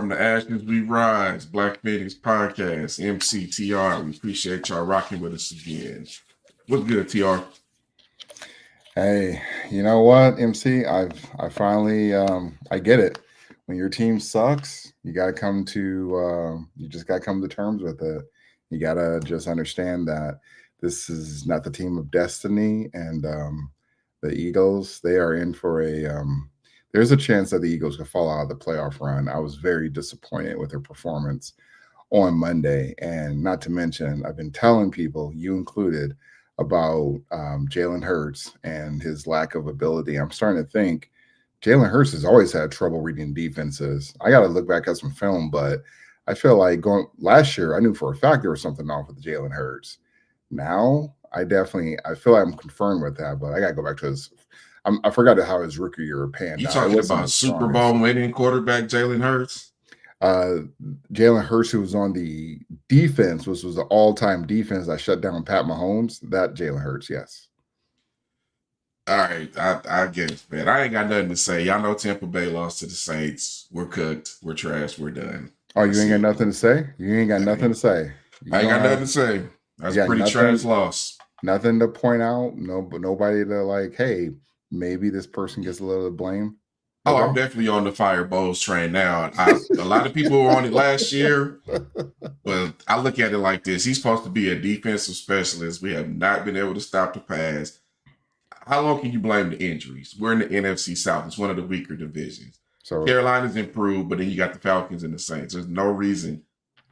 From the Ashes We Rise, Black Phoenix Podcast, MCTR. We appreciate y'all rocking with us again. What's good, TR? Hey, you know what, MC? I finally I get it. When your team sucks, you just gotta come to terms with it. You gotta just understand that this is not the team of destiny, and the Eagles, they are in for a there's a chance that the Eagles could fall out of the playoff run. I was very disappointed with their performance on Monday. And not to mention, I've been telling people, you included, about Jalen Hurts and his lack of ability. I'm starting to think Jalen Hurts has always had trouble reading defenses. I got to look back at some film, but I feel like going last year, I knew for a fact there was something off with Jalen Hurts. Now, I feel like I'm confirmed with that, but I got to go back to I forgot how his rookie year panned You out. It talking wasn't about his Super strongest. Bowl winning quarterback Jalen Hurts? Uh, Jalen Hurts, who was on the defense, was the all-time defense that shut down Pat Mahomes. That Jalen Hurts, yes. All right, I guess, man. I ain't got nothing to say. Y'all know Tampa Bay lost to the Saints. We're cooked. We're trash. We're done. Oh, you That's ain't got it. nothing to say? You ain't got I nothing ain't, to say. You I ain't don't got nothing have to say. you That's a got pretty trash nothing loss. nothing to point out. No, but nobody to like, hey, maybe this person gets a little blame. Oh, I'm Nobody. definitely on the Fire Bowls train now. A lot of people were on it last year. But I look at it like this. He's supposed to be a defensive specialist. We have not been able to stop the pass. How long can you blame the injuries? We're in the NFC South. It's one of the weaker divisions. So Carolina's improved, but then you got the Falcons and the Saints. There's no reason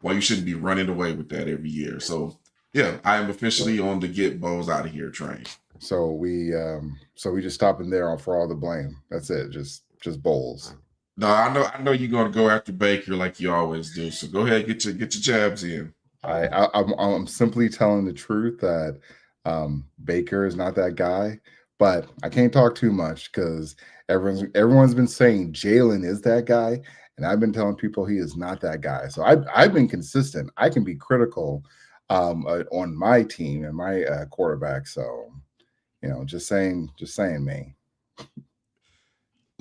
why you shouldn't be running away with that every year. So, yeah, I am officially on the get Bowles out of here train. so we just stopping there for all the blame. That's it. Just bowls. No, I know you're gonna go after Baker like you always do. So go ahead, get your jabs in. I'm simply telling the truth that Baker is not that guy, but I can't talk too much because everyone's been saying Jalen is that guy, and I've been telling people he is not that guy. So I've been consistent. I can be critical on my team and my quarterback. So just saying, me.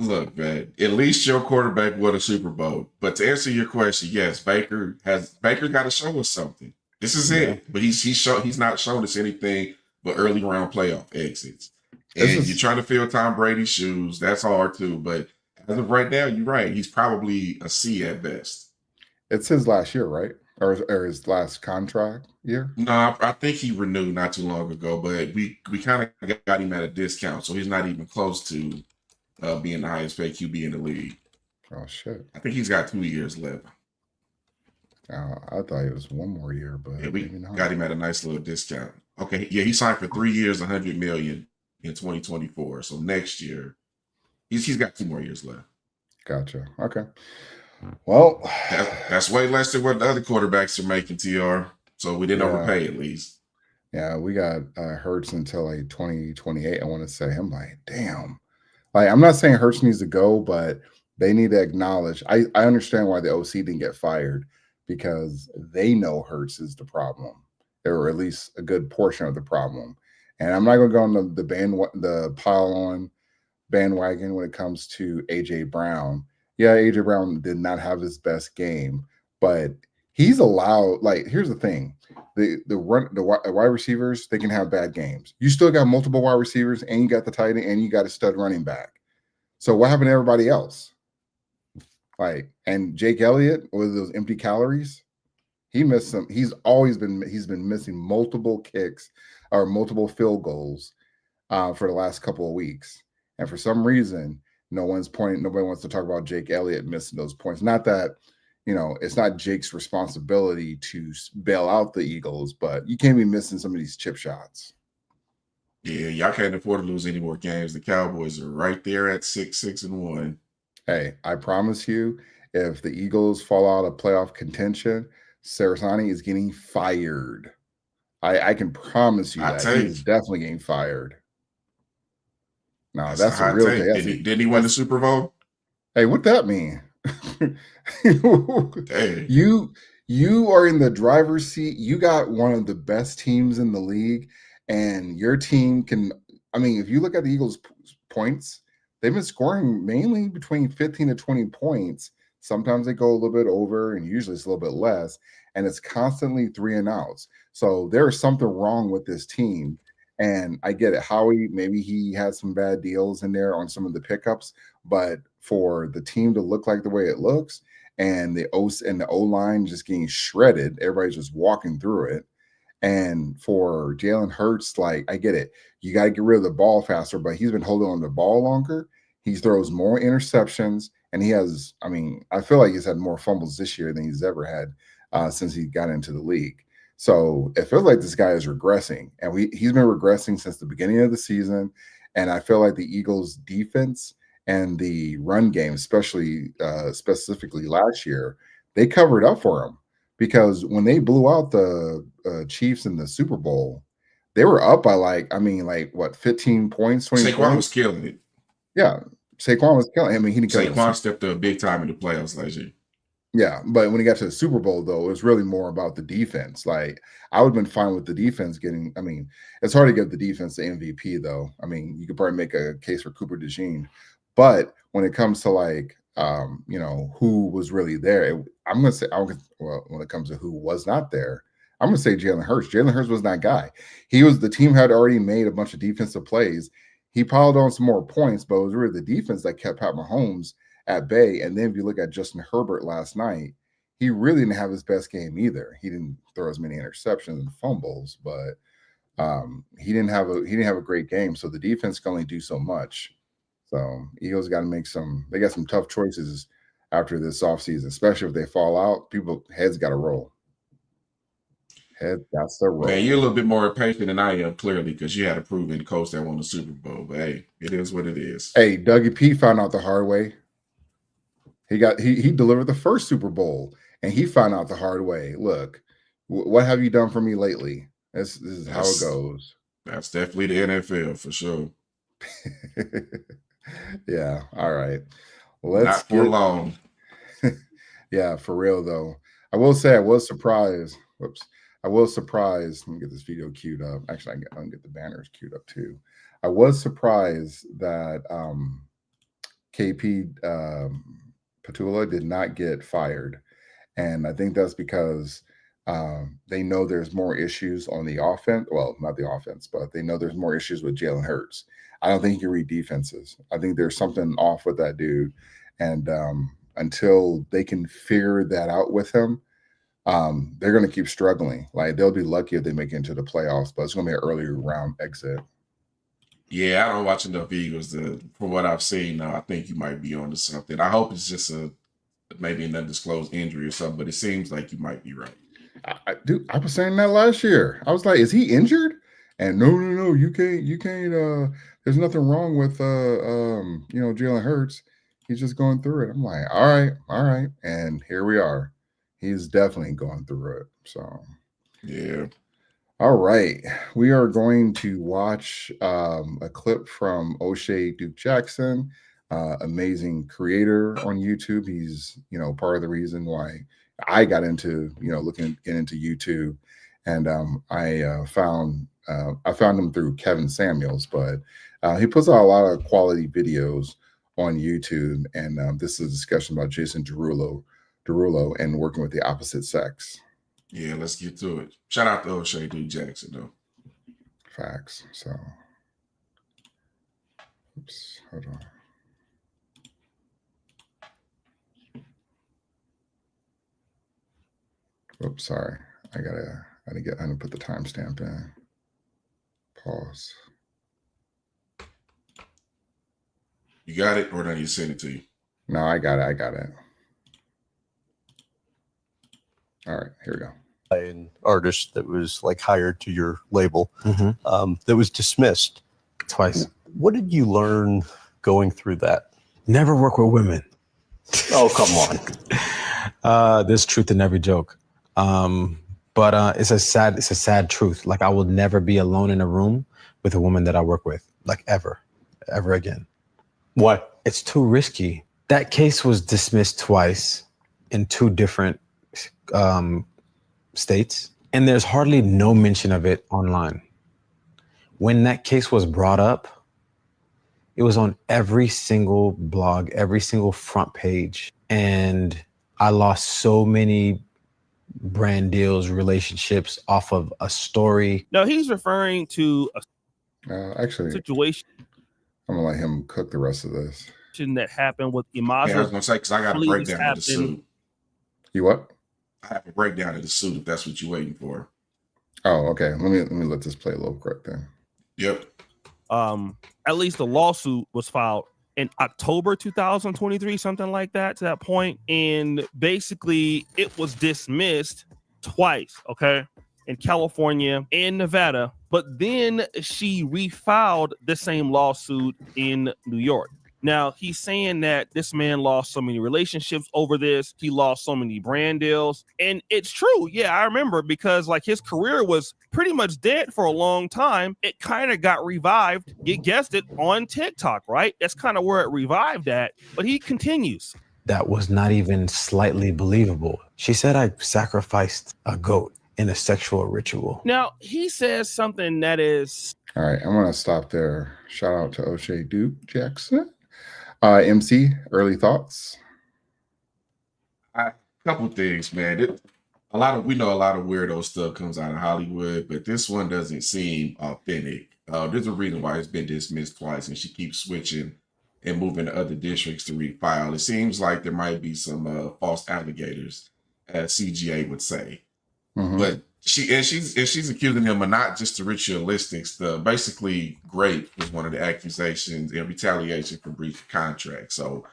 Look, man, at least your quarterback won a Super Bowl. But to answer your question, yes, Baker got to show us something. This is Yeah, it. But he's not shown us anything but early round playoff exits. this And you're is trying to fill Tom Brady's shoes. That's hard too. But as of right now, you're right. He's probably a C at best. it's his last year, right? Or his last contract year. No, I think he renewed not too long ago, but we kind of got him at a discount, so he's not even close to being the highest paid QB in the league. Oh shit. I think he's got 2 years left. I thought it was one more year, Yeah, but we maybe not. got him at a nice little discount. Okay, yeah, he signed for 3 years, 100 million in 2024. So next year, he's got 2 more years left. Gotcha. Okay. Well, That's way less than what the other quarterbacks are making. Tr. So we didn't yeah, overpay at least. yeah, we got Hurts until like 2028. I want to say, I'm like, damn. Like, I'm not saying Hurts needs to go, but they need to acknowledge. I understand why the OC didn't get fired because they know Hurts is the problem, or at least a good portion of the problem. And I'm not going to go on the pile on bandwagon when it comes to AJ Brown. Yeah, AJ Brown did not have his best game, but he's allowed. Like, here's the thing: the wide receivers, they can have bad games. You still got multiple wide receivers, and you got the tight end, and you got a stud running back. So what happened to everybody else? Like, and Jake Elliott with those empty calories, he missed some. He's been missing multiple kicks or multiple field goals for the last couple of weeks. And for some reason, nobody wants to talk about Jake Elliott missing those points. Not that, it's not Jake's responsibility to bail out the Eagles, but you can't be missing some of these chip shots. Yeah, y'all can't afford to lose any more games. The Cowboys are right there at 6-1. Hey, I promise you, if the Eagles fall out of playoff contention, Sarasani is getting fired. I can promise you Hot that he is take. definitely getting fired. No, That's a that's a hot real take. thing. Didn't he win the That's Super Bowl? Hey, what that mean? Hey, you you are in the driver's seat. You got one of the best teams in the league, and your team can. I mean, if you look at the Eagles' points, they've been scoring mainly between 15 to 20 points Sometimes they go a little bit over, and usually it's a little bit less. And it's constantly 3-and-outs. So there's something wrong with this team. And I get it. Howie, maybe he had some bad deals in there on some of the pickups, but for the team to look like the way it looks, and the O line just getting shredded, everybody's just walking through it. And for Jalen Hurts, like, I get it. You got to get rid of the ball faster, but he's been holding on to the ball longer. He throws more interceptions, and he has, I mean, I feel like he's had more fumbles this year than he's ever had since he got into the league. So it feels like this guy is regressing, and he's been regressing since the beginning of the season. And I feel like the Eagles' defense and the run game, especially specifically last year, they covered up for him. Because when they blew out the Chiefs in the Super Bowl, they were up by like what, 15 points, 20 Saquon was points? killing it. Yeah. Saquon was killing. I mean, he didn't kill Saquon stepped up big time in the playoffs last year. Yeah, but when he got to the Super Bowl, though, it was really more about the defense. Like, I would have been fine with the defense getting. I mean, it's hard to give the defense the MVP, though. I mean, you could probably make a case for Cooper DeJean, but when it comes to like, who was really there, I'm gonna say, well, when it comes to who was not there, I'm gonna say Jalen Hurts. Jalen Hurts was that guy. He was. The team had already made a bunch of defensive plays. He piled on some more points, but it was really the defense that kept Pat Mahomes at bay. And then if you look at Justin Herbert last night, he really didn't have his best game either. He didn't throw as many interceptions and fumbles, but he didn't have a great game. So the defense can only do so much. So Eagles got to make they got some tough choices after this offseason, especially if they fall out. Heads got to roll. Heads got to roll. Man, you're a little bit more impatient than I am, clearly, because you had a proven coach that won the Super Bowl. But hey, it is what it is. Hey, Dougie P found out the hard way. He delivered the first Super Bowl, and he found out the hard way. Look, what have you done for me lately? This is how it goes. That's definitely the NFL for sure. Yeah. All right. Not for long. Yeah, for real though. I will say I was surprised. Whoops. I was surprised. Let me get this video queued up. Actually, I can get the banners queued up too. I was surprised that KP Petula did not get fired. And I think that's because they know there's more issues on the offense. Well, not the offense, but they know there's more issues with Jalen Hurts. I don't think he can read defenses. I think there's something off with that dude. And until they can figure that out with him, they're going to keep struggling. Like, they'll be lucky if they make it into the playoffs, but it's going to be an early round exit. Yeah, I don't watch enough Eagles. From what I've seen, I think you might be onto something. I hope it's just maybe an undisclosed injury or something, but it seems like you might be right. I was saying that last year. I was like, is he injured? And no, you can't. There's nothing wrong with Jalen Hurts. He's just going through it. I'm like, all right, and here we are. He's definitely going through it. So yeah. All right, we are going to watch a clip from O'Shea Duke Jackson, amazing creator on YouTube. He's part of the reason why I got into getting into YouTube, and I found him through Kevin Samuels, but he puts out a lot of quality videos on YouTube, and this is a discussion about Jason Derulo and working with the opposite sex. Yeah, let's get to it. Shout out to O'Shea Duke Jackson, though. Facts. So, oops, hold on. Oops, sorry. I gotta put the timestamp in. Pause. You got it, or do I need to send it to you? No, I got it. All right, here we go. An artist that was like hired to your label, that was dismissed twice. What did you learn going through that? Never work with women. Oh, come on. There's truth in every joke. But it's a sad truth. Like, I will never be alone in a room with a woman that I work with, like ever again. Why? It's too risky. That case was dismissed twice in two different states, and there's hardly no mention of it online. When that case was brought up, it was on every single blog, every single front page. and I lost so many brand deals, relationships off of a story. No, he's referring to a Actually, situation I'm gonna let him cook the rest of this. that happened with Yeah, I was Imaza. gonna say because I got a Believe this breakdown of the happened. suit. You what? I have a breakdown of the suit if that's what you're waiting for. Oh, okay. Let me let this play a little quick then. Yep. At least the lawsuit was filed in October 2023, something like that, to that point. And basically it was dismissed twice, okay, in California and Nevada. But then she refiled the same lawsuit in New York. Now, he's saying that this man lost so many relationships over this. He lost so many brand deals. And it's true. Yeah, I remember, because like his career was pretty much dead for a long time. It kind of got revived. You guessed it, on TikTok, right? That's kind of where it revived at. But he continues. That was not even slightly believable. She said I sacrificed a goat in a sexual ritual. Now, he says something that is... All right, I'm gonna stop there. Shout out to O'Shea Duke Jackson. MC, early thoughts? A couple things, man. We know a lot of weirdo stuff comes out of Hollywood, but this one doesn't seem authentic. There's a reason why it's been dismissed twice, and she keeps switching and moving to other districts to refile. It seems like there might be some false alligators, as CGA would say. Mhm. But she's accusing him of not just the ritualistics. The basically rape was one of the accusations in retaliation for breach of contract. So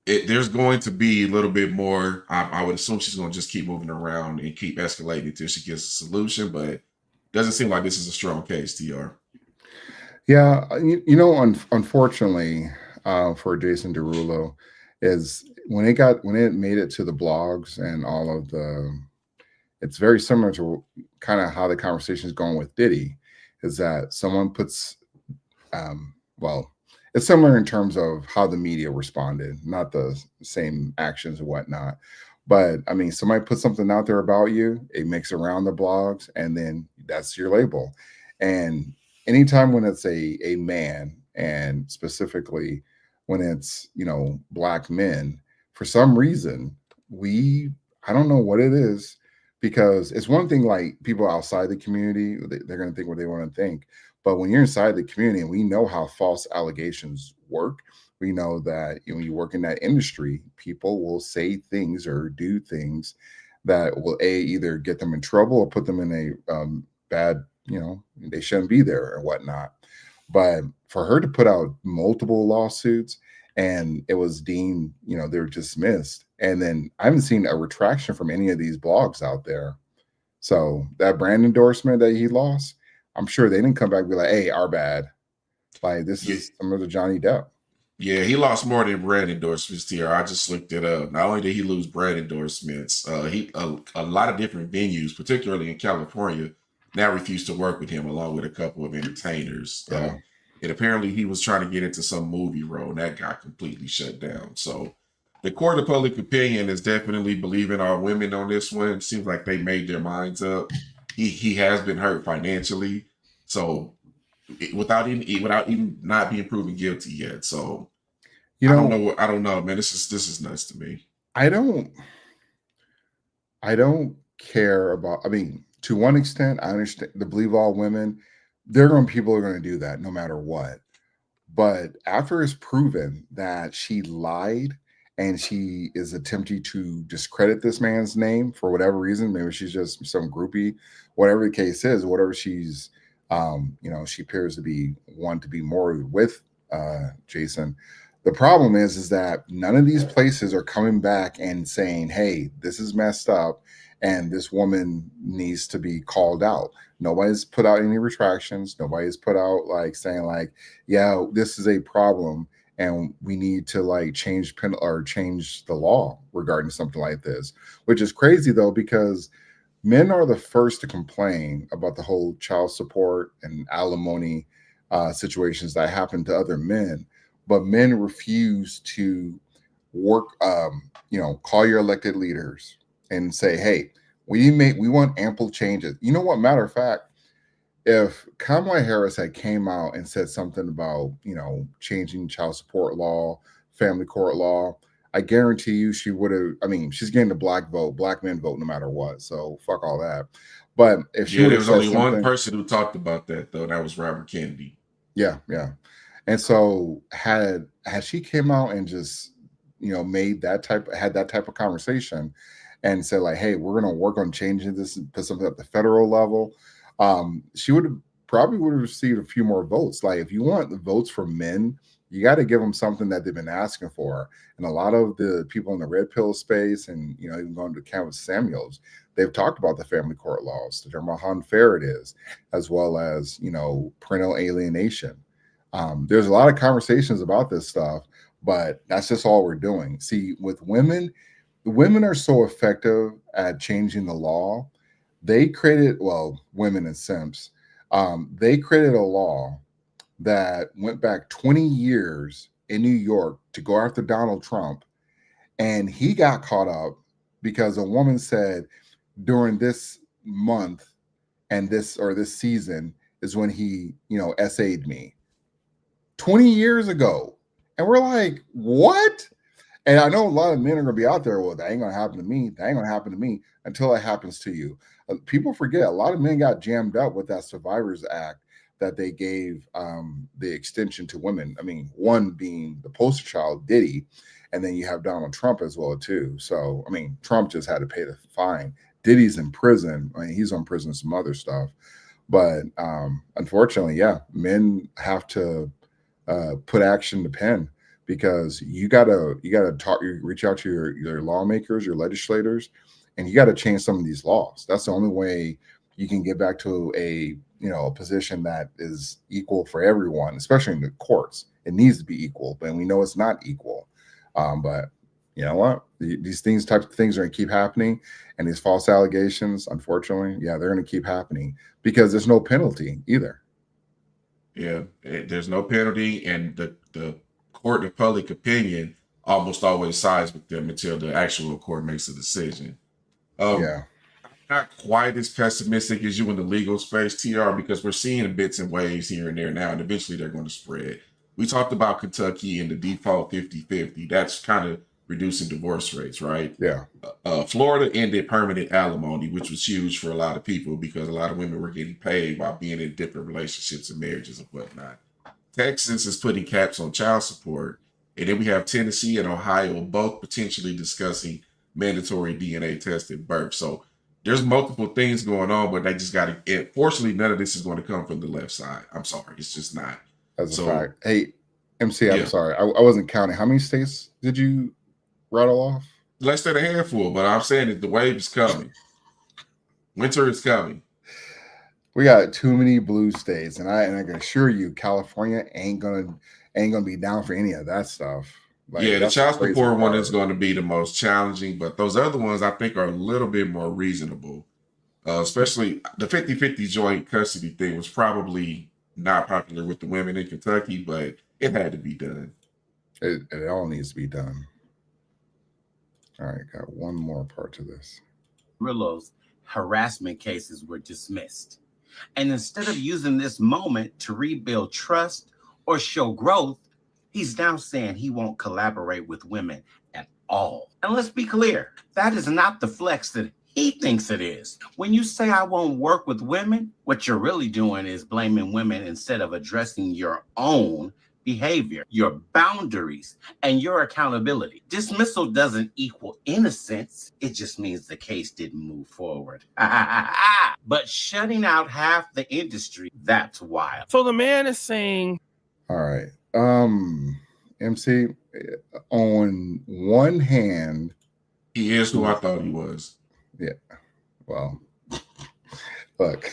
there's going to be a little bit more. I would assume she's going to just keep moving around and keep escalating until she gets a solution. But it doesn't seem like this is a strong case, TR. Yeah, unfortunately, for Jason Derulo, is when it made it to the blogs and all of the, it's very similar to kind of how the conversation is going with Diddy, is that someone puts, well, it's similar in terms of how the media responded, not the same actions and whatnot. But I mean, somebody puts something out there about you, it makes it around the blogs, and then that's your label. And anytime when it's a man, and specifically when it's, Black men, for some reason, I don't know what it is, because it's one thing, like, people outside the community, they're going to think what they want to think. But when you're inside the community, and we know how false allegations work, we know that when you work in that industry, people will say things or do things that will either get them in trouble or put them in a bad, they shouldn't be there or whatnot. But for her to put out multiple lawsuits, and it was deemed, they're dismissed, and then I haven't seen a retraction from any of these blogs out there. So that brand endorsement that he lost, I'm sure they didn't come back and be like, hey, our bad. Like, this is some of the Johnny Depp. Yeah, he lost more than brand endorsements here. I just looked it up. Not only did he lose brand endorsements, a lot of different venues, particularly in California, now refuse to work with him, along with a couple of entertainers. Yeah. And apparently he was trying to get into some movie role, and that got completely shut down. So the court of public opinion is definitely believing our women on this one. It seems like they made their minds up. He has been hurt financially, so without even not being proven guilty yet. So I don't know, man. This is nuts to me. I don't care about, I mean, to one extent, I understand to believe all women, people are going to do that no matter what. But after it's proven that she lied and she is attempting to discredit this man's name for whatever reason, maybe she's just some groupie, whatever the case is, whatever she's, she appears to be one to be more with Jason. The problem is that none of these places are coming back and saying, hey, this is messed up and this woman needs to be called out. Nobody's put out any retractions. Nobody's put out saying yeah, this is a problem and we need to change the law regarding something like this, which is crazy though, because men are the first to complain about the whole child support and alimony situations that happen to other men. But men refuse to work, call your elected leaders and say, hey, we want ample changes. You know what? Matter of fact, if Kamala Harris had came out and said something about, changing child support law, family court law, I guarantee you she would have. I mean, she's getting the black men vote no matter what. So fuck all that. But if she Yeah, would there have was said only something, one person who talked about that though. That was Robert Kennedy. yeah. And so had she came out and just made had that type of conversation and said like, hey, we're gonna work on changing this and put something at the federal level, she would have received a few more votes. Like if you want the votes from men, you got to give them something that they've been asking for. And a lot of the people in the red pill space and even going to Canvas Samuels, they've talked about the family court laws, to determine how unfair it is, as well as parental alienation. There's a lot of conversations about this stuff, but that's just all we're doing. See, with women, the women are so effective at changing the law. They created, women and simps, they created a law that went back 20 years in New York to go after Donald Trump. And he got caught up because a woman said during this month and this season is when he, essayed me 20 years ago. And we're like, what? And I know a lot of men are going to be out there, well, that ain't going to happen to me. That ain't going to happen to me until it happens to you. People forget a lot of men got jammed up with that Survivors Act that they gave the extension to women. I mean, one being the poster child, Diddy, and then you have Donald Trump as well, too. So, I mean, Trump just had to pay the fine. Diddy's in prison. I mean, he's on prison, some other stuff. But unfortunately, yeah, men have to put action to pen, because you gotta reach out to your lawmakers, your legislators, and you got to change some of these laws. That's the only way you can get back to a position that is equal for everyone, especially in the courts. It needs to be equal, but we know it's not equal. But you know what? These types of things are going to keep happening, and these false allegations, unfortunately, yeah, they're going to keep happening because there's no penalty either. Yeah, there's no penalty, and the court of public opinion almost always sides with them until the actual court makes a decision. Yeah. Not quite as pessimistic as you in the legal space, TR, because we're seeing bits and waves here and there now, and eventually they're going to spread. We talked about Kentucky and the default 50-50. That's kind of reducing divorce rates, right? Yeah. Florida ended permanent alimony, which was huge for a lot of people because a lot of women were getting paid while being in different relationships and marriages and whatnot. Texas is putting caps on child support. And then we have Tennessee and Ohio both potentially discussing mandatory DNA test at birth. So there's multiple things going on, but they just got to, fortunately, none of this is going to come from the left side. I'm sorry. It's just not. That's a fact. Hey, MC, I'm sorry. I wasn't counting. How many states did you rattle off? Less than a handful, but I'm saying that the wave is coming. Winter is coming. We got too many blue states, and I can assure you, California ain't gonna be down for any of that stuff. Like, yeah, the child support one is going to be the most challenging, but those other ones I think are a little bit more reasonable. Especially the 50-50 joint custody thing was probably not popular with the women in Kentucky, but it had to be done. It all needs to be done. All right, got one more part to this. Rillo's harassment cases were dismissed. And instead of using this moment to rebuild trust or show growth, he's now saying he won't collaborate with women at all. And let's be clear, that is not the flex that he thinks it is. When you say I won't work with women, what you're really doing is blaming women instead of addressing your own behavior, your boundaries, and your accountability. Dismissal doesn't equal innocence. It just means the case didn't move forward. But shutting out half the industry, that's wild. So the man is saying, all right, MC, on one hand, he is who I thought he was. Yeah. Well, look,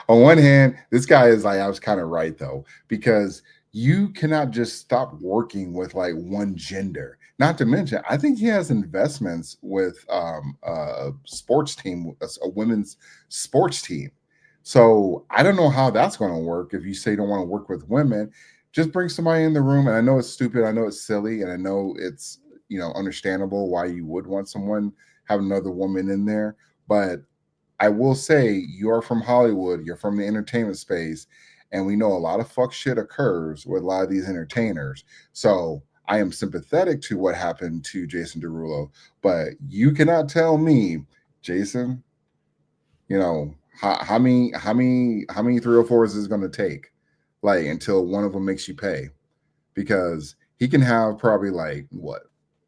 on one hand, this guy is like, I was kind of right though, because you cannot just stop working with like one gender. Not to mention, I think he has investments with a sports team, a women's sports team. So I don't know how that's going to work. If you say you don't want to work with women, just bring somebody in the room. And I know it's stupid. I know it's silly. And I know it's, understandable why you would want someone, have another woman in there. But I will say, you're from Hollywood. You're from the entertainment space. And we know a lot of fuck shit occurs with a lot of these entertainers. So I am sympathetic to what happened to Jason Derulo, but you cannot tell me, Jason, you know, how many 304s is it going to take, like, until one of them makes you pay? Because he can have probably like what,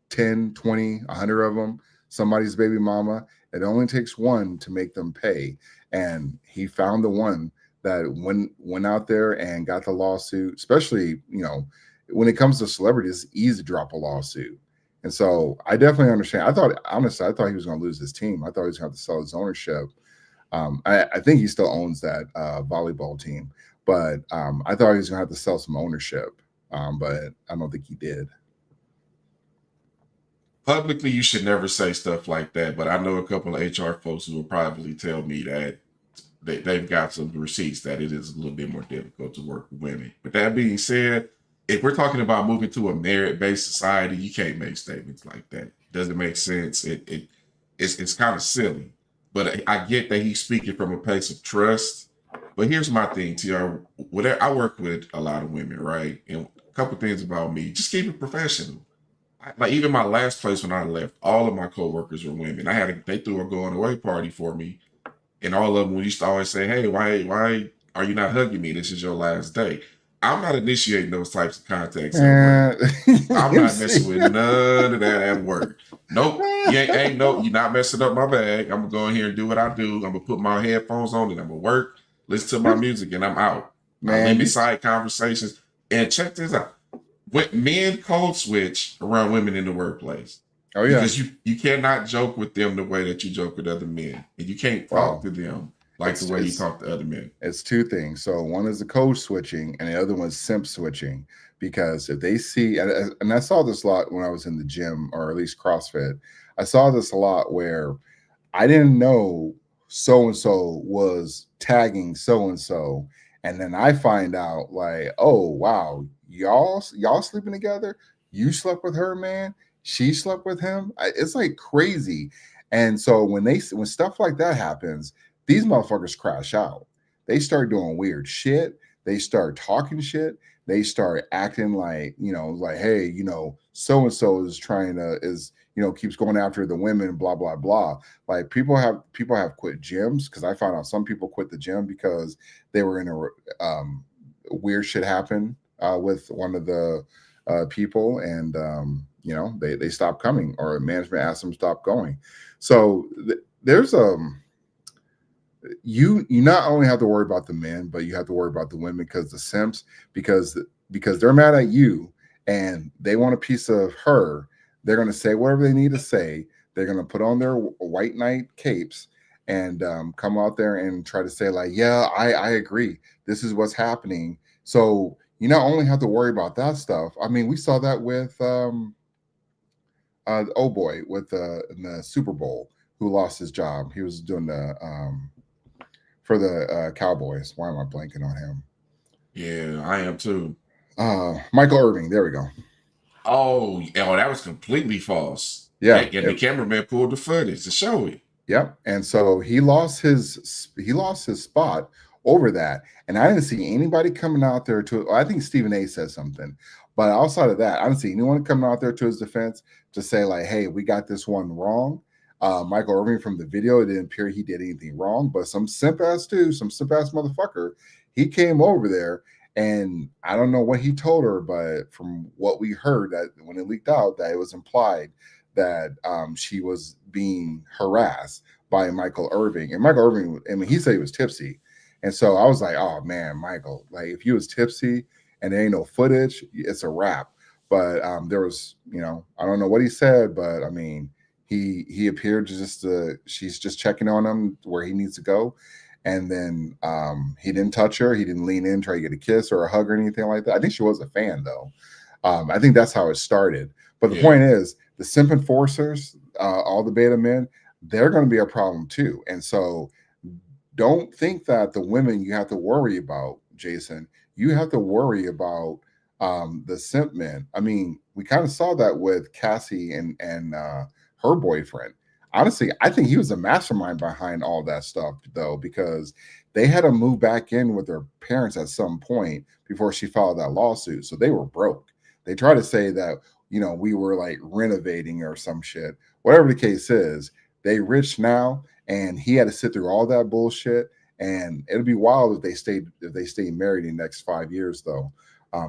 10, 20, 100 of them, somebody's baby mama. It only takes one to make them pay. And he found the one that went out there and got the lawsuit, especially, you know, when it comes to celebrities, it's easy to drop a lawsuit. And so I definitely understand. I thought he was going to lose his team. I thought he was going to have to sell his ownership. I think he still owns that volleyball team, but I thought he was going to have to sell some ownership. But I don't think he did. Publicly, you should never say stuff like that. But I know a couple of HR folks who will probably tell me that they've got some receipts that it is a little bit more difficult to work with women. But that being said, if we're talking about moving to a merit-based society, you can't make statements like that. It doesn't make sense. It's kind of silly. But I get that he's speaking from a place of trust. But here's my thing, TR. I work with a lot of women, right? And a couple things about me, just keep it professional. Like even my last place when I left, all of my coworkers were women. They threw a going away party for me, and all of them used to always say, "Hey, why are you not hugging me? This is your last day." I'm not initiating those types of contacts at work. I'm not messing with none of that at work. Nope. You're not messing up my bag. I'm gonna go in here and do what I do. I'm gonna put my headphones on and I'm gonna work, listen to my music, and I'm out. I limit side conversations. And check this out. When men code switch around women in the workplace. Oh yeah. Because you cannot joke with them the way that you joke with other men. And you can't talk to them like the way you talk to other men. It's two things. So one is the code switching and the other one's simp switching. Because if they see, and I saw this a lot when I was in the gym, or at least CrossFit, I saw this a lot where I didn't know so-and-so was tagging so-and-so. And then I find out like, oh, wow, y'all sleeping together? You slept with her, man? She slept with him? It's like crazy. And so when stuff like that happens, these motherfuckers crash out. They start doing weird shit. They start talking shit. They start acting like, like, hey, so-and-so keeps going after the women, blah, blah, blah. Like people have quit gyms, because I found out some people quit the gym because they were in a weird shit happened with one of the people, and they stopped coming, or management asked them to stop going. So there's you not only have to worry about the men, but you have to worry about the women, because the simps, because they're mad at you and they want a piece of her. They're going to say whatever they need to say. They're going to put on their white knight capes and come out there and try to say like, yeah, I agree. This is what's happening. So you not only have to worry about that stuff. I mean, we saw that with in the Super Bowl, who lost his job. He was doing the for the Cowboys. Why am I blanking on him? Yeah, I am too. Michael Irving. There we go. Oh, that was completely false. Yeah, and the cameraman pulled the footage to show it. Yep. And so he lost his spot over that. And I didn't see anybody coming out there I think Stephen A said something, but outside of that, I didn't see anyone coming out there to his defense to say like, hey, we got this one wrong. Michael Irving, from the video, it didn't appear he did anything wrong, but some simp ass motherfucker, he came over there, and I don't know what he told her, but from what we heard, that when it leaked out, that it was implied that she was being harassed by Michael Irving. And Michael Irving, I mean, he said he was tipsy. And so I was like, oh man, Michael, like if you was tipsy and there ain't no footage, it's a wrap. But there was, I don't know what he said, but I mean, he appeared she's just checking on him where he needs to go. And then he didn't touch her. He didn't lean in, try to get a kiss or a hug or anything like that. I think she was a fan though. I think that's how it started. But the point is, the simp enforcers, all the beta men, they're going to be a problem too. And so don't think that the women you have to worry about, Jason. You have to worry about the simp men. I mean, we kind of saw that with Cassie and her boyfriend. Honestly, I think he was a mastermind behind all that stuff, though, because they had to move back in with their parents at some point before she filed that lawsuit. So they were broke. They try to say that, you know, we were like renovating or some shit. Whatever the case is, they rich now, and he had to sit through all that bullshit. And it'll be wild if they stay married in the next 5 years, though,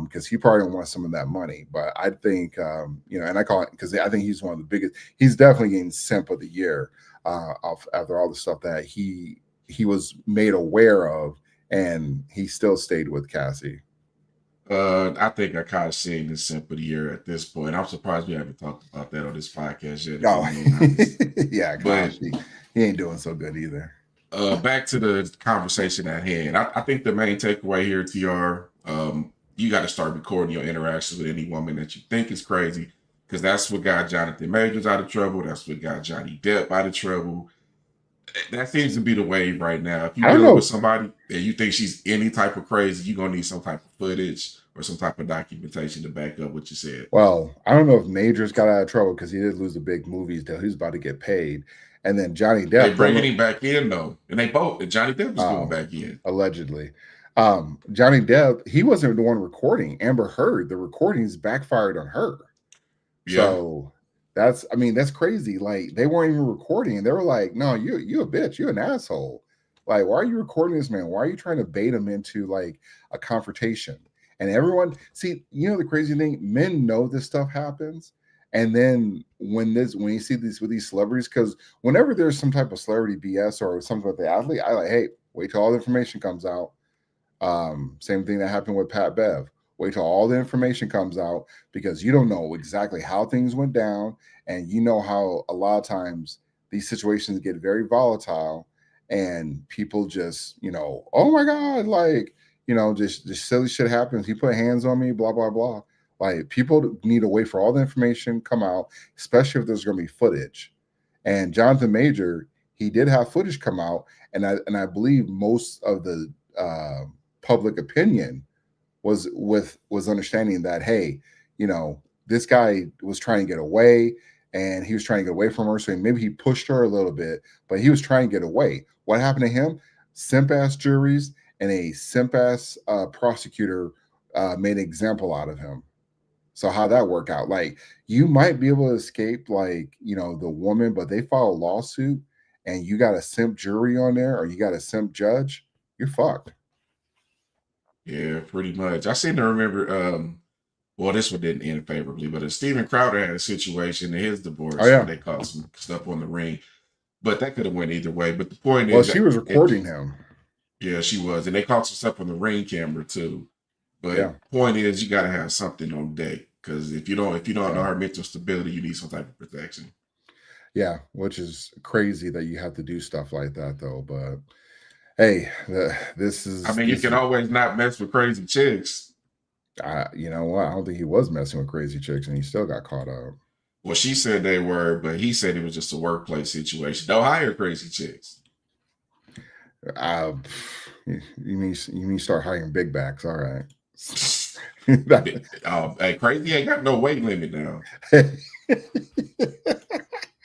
because he probably don't want some of that money. But I think, you know, and I call it because I think he's one of the biggest. He's definitely getting simp of the year after all the stuff that he was made aware of, and he still stayed with Cassie. I think I kind of seen the simp of the year at this point. I'm surprised we haven't talked about that on this podcast yet. No, yeah, but he ain't doing so good either. Back to the conversation at hand. I think the main takeaway here, TR, you got to start recording your interactions with any woman that you think is crazy, because that's what got Jonathan Majors out of trouble. That's what got Johnny Depp out of trouble. That seems to be the wave right now. If you're dealing with somebody and you think she's any type of crazy, you're going to need some type of footage or some type of documentation to back up what you said. Well, I don't know if Majors got out of trouble because he did lose the big movies deal. He was about to get paid. And then Johnny Depp. They bringing him back in, though. And they both. And Johnny Depp was going back in. Allegedly. Johnny Depp, he wasn't the one recording. Amber Heard, the recordings backfired on her. Yeah. So that's crazy. Like, they weren't even recording. They were like, no, you a bitch. You an asshole. Like, why are you recording this man? Why are you trying to bait him into like a confrontation? And everyone, see, you know, the crazy thing, men know this stuff happens. And then when you see these with these celebrities, because whenever there's some type of celebrity BS or something with the athlete, I like, hey, wait till all the information comes out. Same thing that happened with Pat Bev. Wait till all the information comes out, because you don't know exactly how things went down. And you know how a lot of times these situations get very volatile and people just, you know, oh my God, like, you know, just silly shit happens. He put hands on me, blah, blah, blah. Like, people need to wait for all the information come out, especially if there's going to be footage. And Jonathan Major, he did have footage come out, and I believe most of the public opinion was understanding that, hey, you know, this guy was trying to get away, and he was trying to get away from her. So maybe he pushed her a little bit, but he was trying to get away. What happened to him? Simp ass juries and a simp ass prosecutor made an example out of him. So how'd that work out? Like, you might be able to escape, like, you know, the woman, but they file a lawsuit and you got a simp jury on there, or you got a simp judge, you're fucked. Yeah, pretty much. I seem to remember, well, this one didn't end favorably, but Steven Crowder had a situation in his divorce where they caught some stuff on the ring. But that could have went either way. But the point is, well, she was recording him. Yeah, she was. And they caught some stuff on the ring camera too. But point is, you got to have something on deck, because if you don't know her mental stability, you need some type of protection. Yeah, which is crazy that you have to do stuff like that, though. But hey, this is. I mean, you can always not mess with crazy chicks. You know what? I don't think he was messing with crazy chicks, and he still got caught up. Well, she said they were, but he said it was just a workplace situation. Don't hire crazy chicks. You mean start hiring big backs? All right. Hey, crazy ain't got no weight limit now.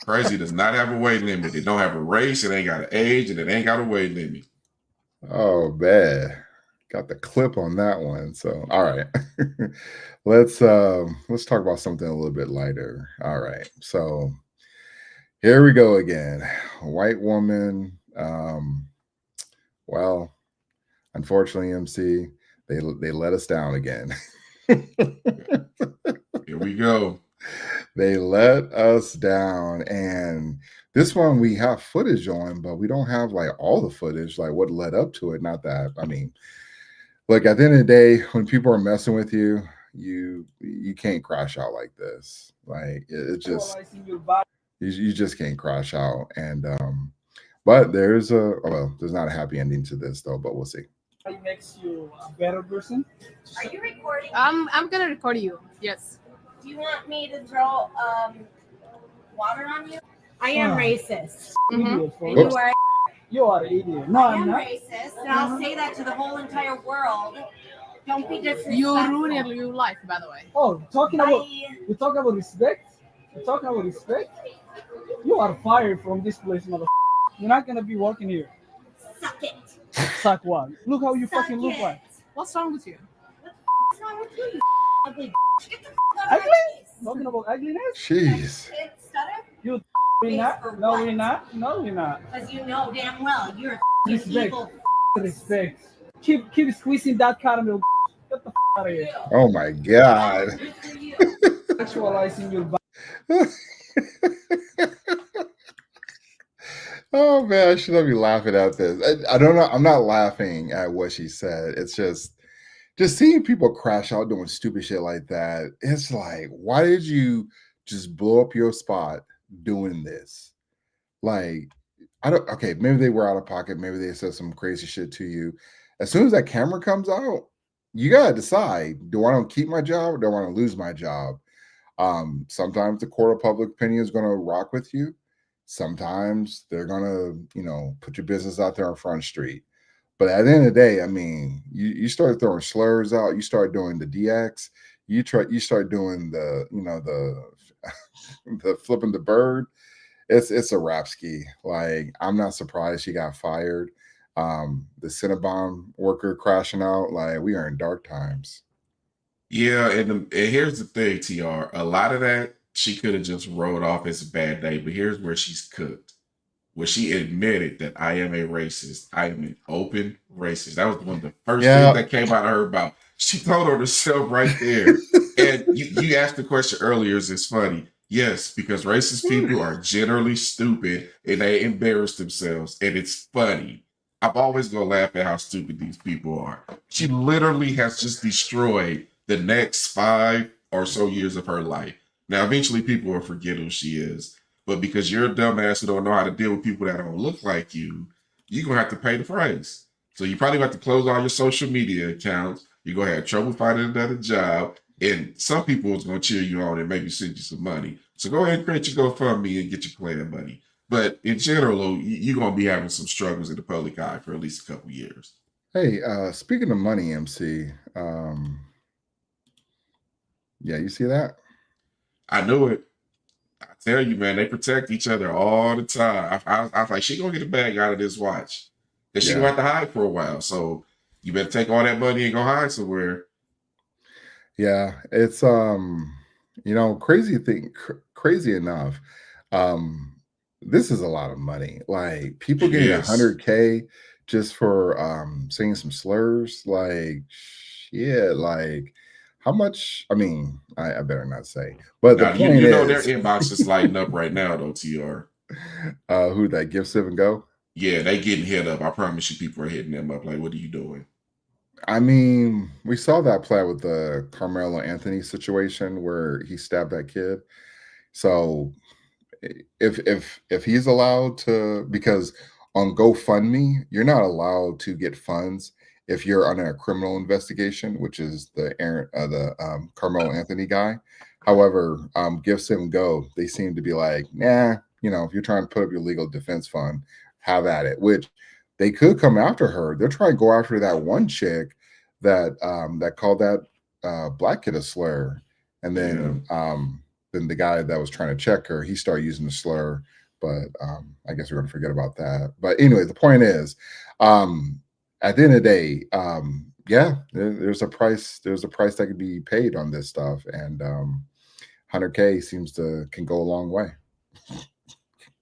Crazy does not have a weight limit. It don't have a race. It ain't got an age, and it ain't got a weight limit. Oh man, got the clip on that one. So all right, let's talk about something a little bit lighter. All right, so here we go again. A white woman. Well, unfortunately, MC, they let us down again. Here we go. They let us down, and this one we have footage on, but we don't have like all the footage, like what led up to it. Not that, I mean, look, at the end of the day, when people are messing with you, you can't crash out like this. Like, it just, you just can't crash out. And but there's not a happy ending to this though, but we'll see. It makes you a better person. Are you recording? I'm gonna record you. Yes. Do you want me to throw water on you? I am racist. Mm-hmm. You are an idiot. No, I'm not racist, and I'll say that to the whole entire world. Don't be disrespectful. You ruined your life, by the way. Oh, we talk about respect. You talking about respect? You are fired from this place, mother. You're not gonna be working here. Suck it. Suck what? Look how you fucking look like. What's wrong with you? What's wrong with you, ugly? Get the Ugly? Talking about ugliness? Jeez. You we're not? No, we're not. No, we're not. Because you know damn well you're a Respect. evil. Respect. Keep squeezing that caramel. Get the out of here. Oh my God. Good for you. Sexualizing your body. Oh man, I should not be laughing at this. I don't know. I'm not laughing at what she said. It's just seeing people crash out doing stupid shit like that. It's like, why did you just blow up your spot doing this? Like, I don't. Okay, maybe they were out of pocket. Maybe they said some crazy shit to you. As soon as that camera comes out, you gotta decide: do I want to keep my job or do I want to lose my job? Sometimes the court of public opinion is going to rock with you. Sometimes they're going to, put your business out there on Front Street. But at the end of the day, I mean, you start throwing slurs out, you start doing the DX, you start doing the, the flipping the bird. It's a rap ski. Like, I'm not surprised she got fired. The Cinnabon worker crashing out, like, we are in dark times. Yeah, and here's the thing, TR. A lot of that she could have just rolled off as a bad day, but here's where she's cooked. Where she admitted that I am a racist. I am an open racist. That was one of the first things that came out of her mouth. She told her herself right there. And you asked the question earlier, is this funny? Yes, because racist people are generally stupid and they embarrass themselves, and it's funny. I'm always gonna laugh at how stupid these people are. She literally has just destroyed the next 5 or so years of her life. Now, eventually people will forget who she is. But because you're a dumbass who don't know how to deal with people that don't look like you, you're going to have to pay the price. So you probably have to close all your social media accounts. You're going to have trouble finding another job. And some people is going to cheer you on and maybe send you some money. So go ahead and create your GoFundMe and get your plan money. But in general, you're going to be having some struggles in the public eye for at least a couple years. Hey, speaking of money, MC, yeah, you see that? I knew it. I tell you, man, they protect each other all the time. I was like, she gonna get a bag out of this watch. And she gonna have to hide for a while. So you better take all that money and go hide somewhere. Yeah, it's crazy enough. This is a lot of money. Like, people getting 100K just for saying some slurs. Like, shit, like, how much? I mean, I better not say. But the point you is, know, their inbox is lighting up right now, though, TR. Who that? Give, Civ, and Go? Yeah, they getting hit up. I promise you, people are hitting them up. Like, what are you doing? I mean, we saw that play with the Carmelo Anthony situation where he stabbed that kid. So if he's allowed to, because on GoFundMe, you're not allowed to get funds if you're under a criminal investigation, which is the Carmelo Anthony guy. However, Give, Civ, and Go, they seem to be like, nah, if you're trying to put up your legal defense fund, have at it. Which they could come after her. They're trying to go after that one chick that called that black kid a slur, and then the guy that was trying to check her, he started using the slur. But I guess we're going to forget about that. But anyway, the point is, at the end of the day, there's a price. There's a price that can be paid on this stuff, and 100K can go a long way.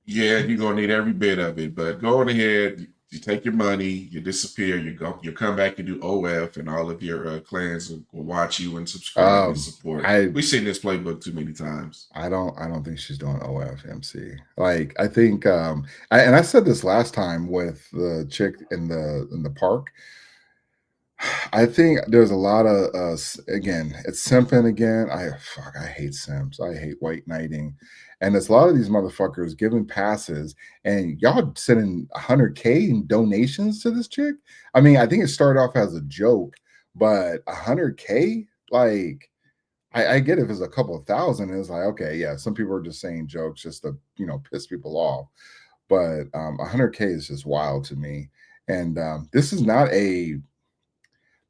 Yeah, you're gonna need every bit of it. But go on ahead, you take your money, you disappear, you come back and do OF, and all of your clans will watch you and subscribe and support. We've seen this playbook too many times. I don't think she's doing OF, MC. Like, I think, I said this last time with the chick in the park. I think there's a lot of again, it's simping again. I hate simps. I hate white knighting. And there's a lot of these motherfuckers giving passes, and y'all sending 100K in donations to this chick. I mean, I think it started off as a joke, but 100K, like, I get if it's a couple of thousand, it's like, okay, yeah, some people are just saying jokes just to, piss people off. But 100K is just wild to me. And this is not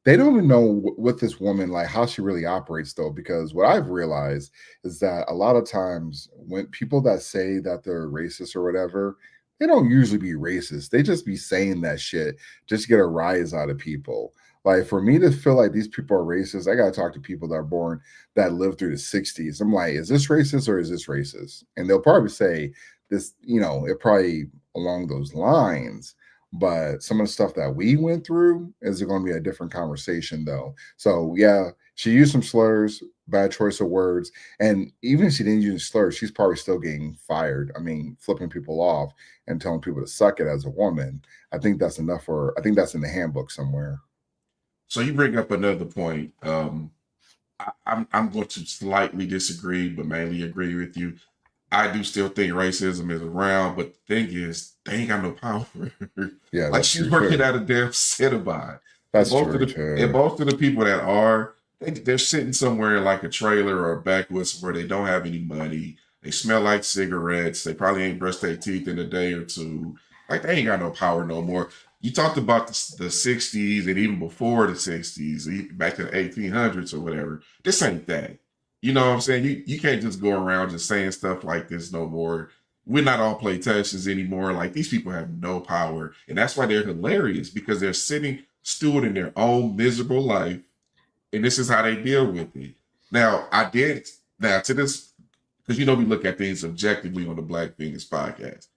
they don't even know what this woman, like, how she really operates, though, because what I've realized is that a lot of times when people that say that they're racist or whatever, they don't usually be racist. They just be saying that shit just to get a rise out of people. Like for me to feel like these people are racist, I gotta talk to people that lived through the 60s. I'm like, is this racist or is this racist? And they'll probably say this, it probably along those lines. But some of the stuff that we went through is going to be a different conversation, though. So yeah, she used some slurs, bad choice of words, and even if she didn't use slurs, she's probably still getting fired. I mean, flipping people off and telling people to suck it as a woman. I think that's enough for. I think that's in the handbook somewhere. So you bring up another point. I'm going to slightly disagree, but mainly agree with you. I do still think racism is around, but the thing is, they ain't got no power. Yeah, like she's working at a damn Cinnabon. That's true. True. And most of the people that are, they're sitting somewhere in like a trailer or a backwoods where they don't have any money. They smell like cigarettes. They probably ain't brushed their teeth in a day or two. Like they ain't got no power no more. You talked about the 60s and even before the 60s, back to the 1800s or whatever. This ain't that. You know what I'm saying? You can't just go around just saying stuff like this no more. We're not all playtestations anymore. Like these people have no power. And that's why they're hilarious, because they're sitting stewing in their own miserable life. And this is how they deal with it. Now to this, because we look at things objectively on the Black Fingers podcast.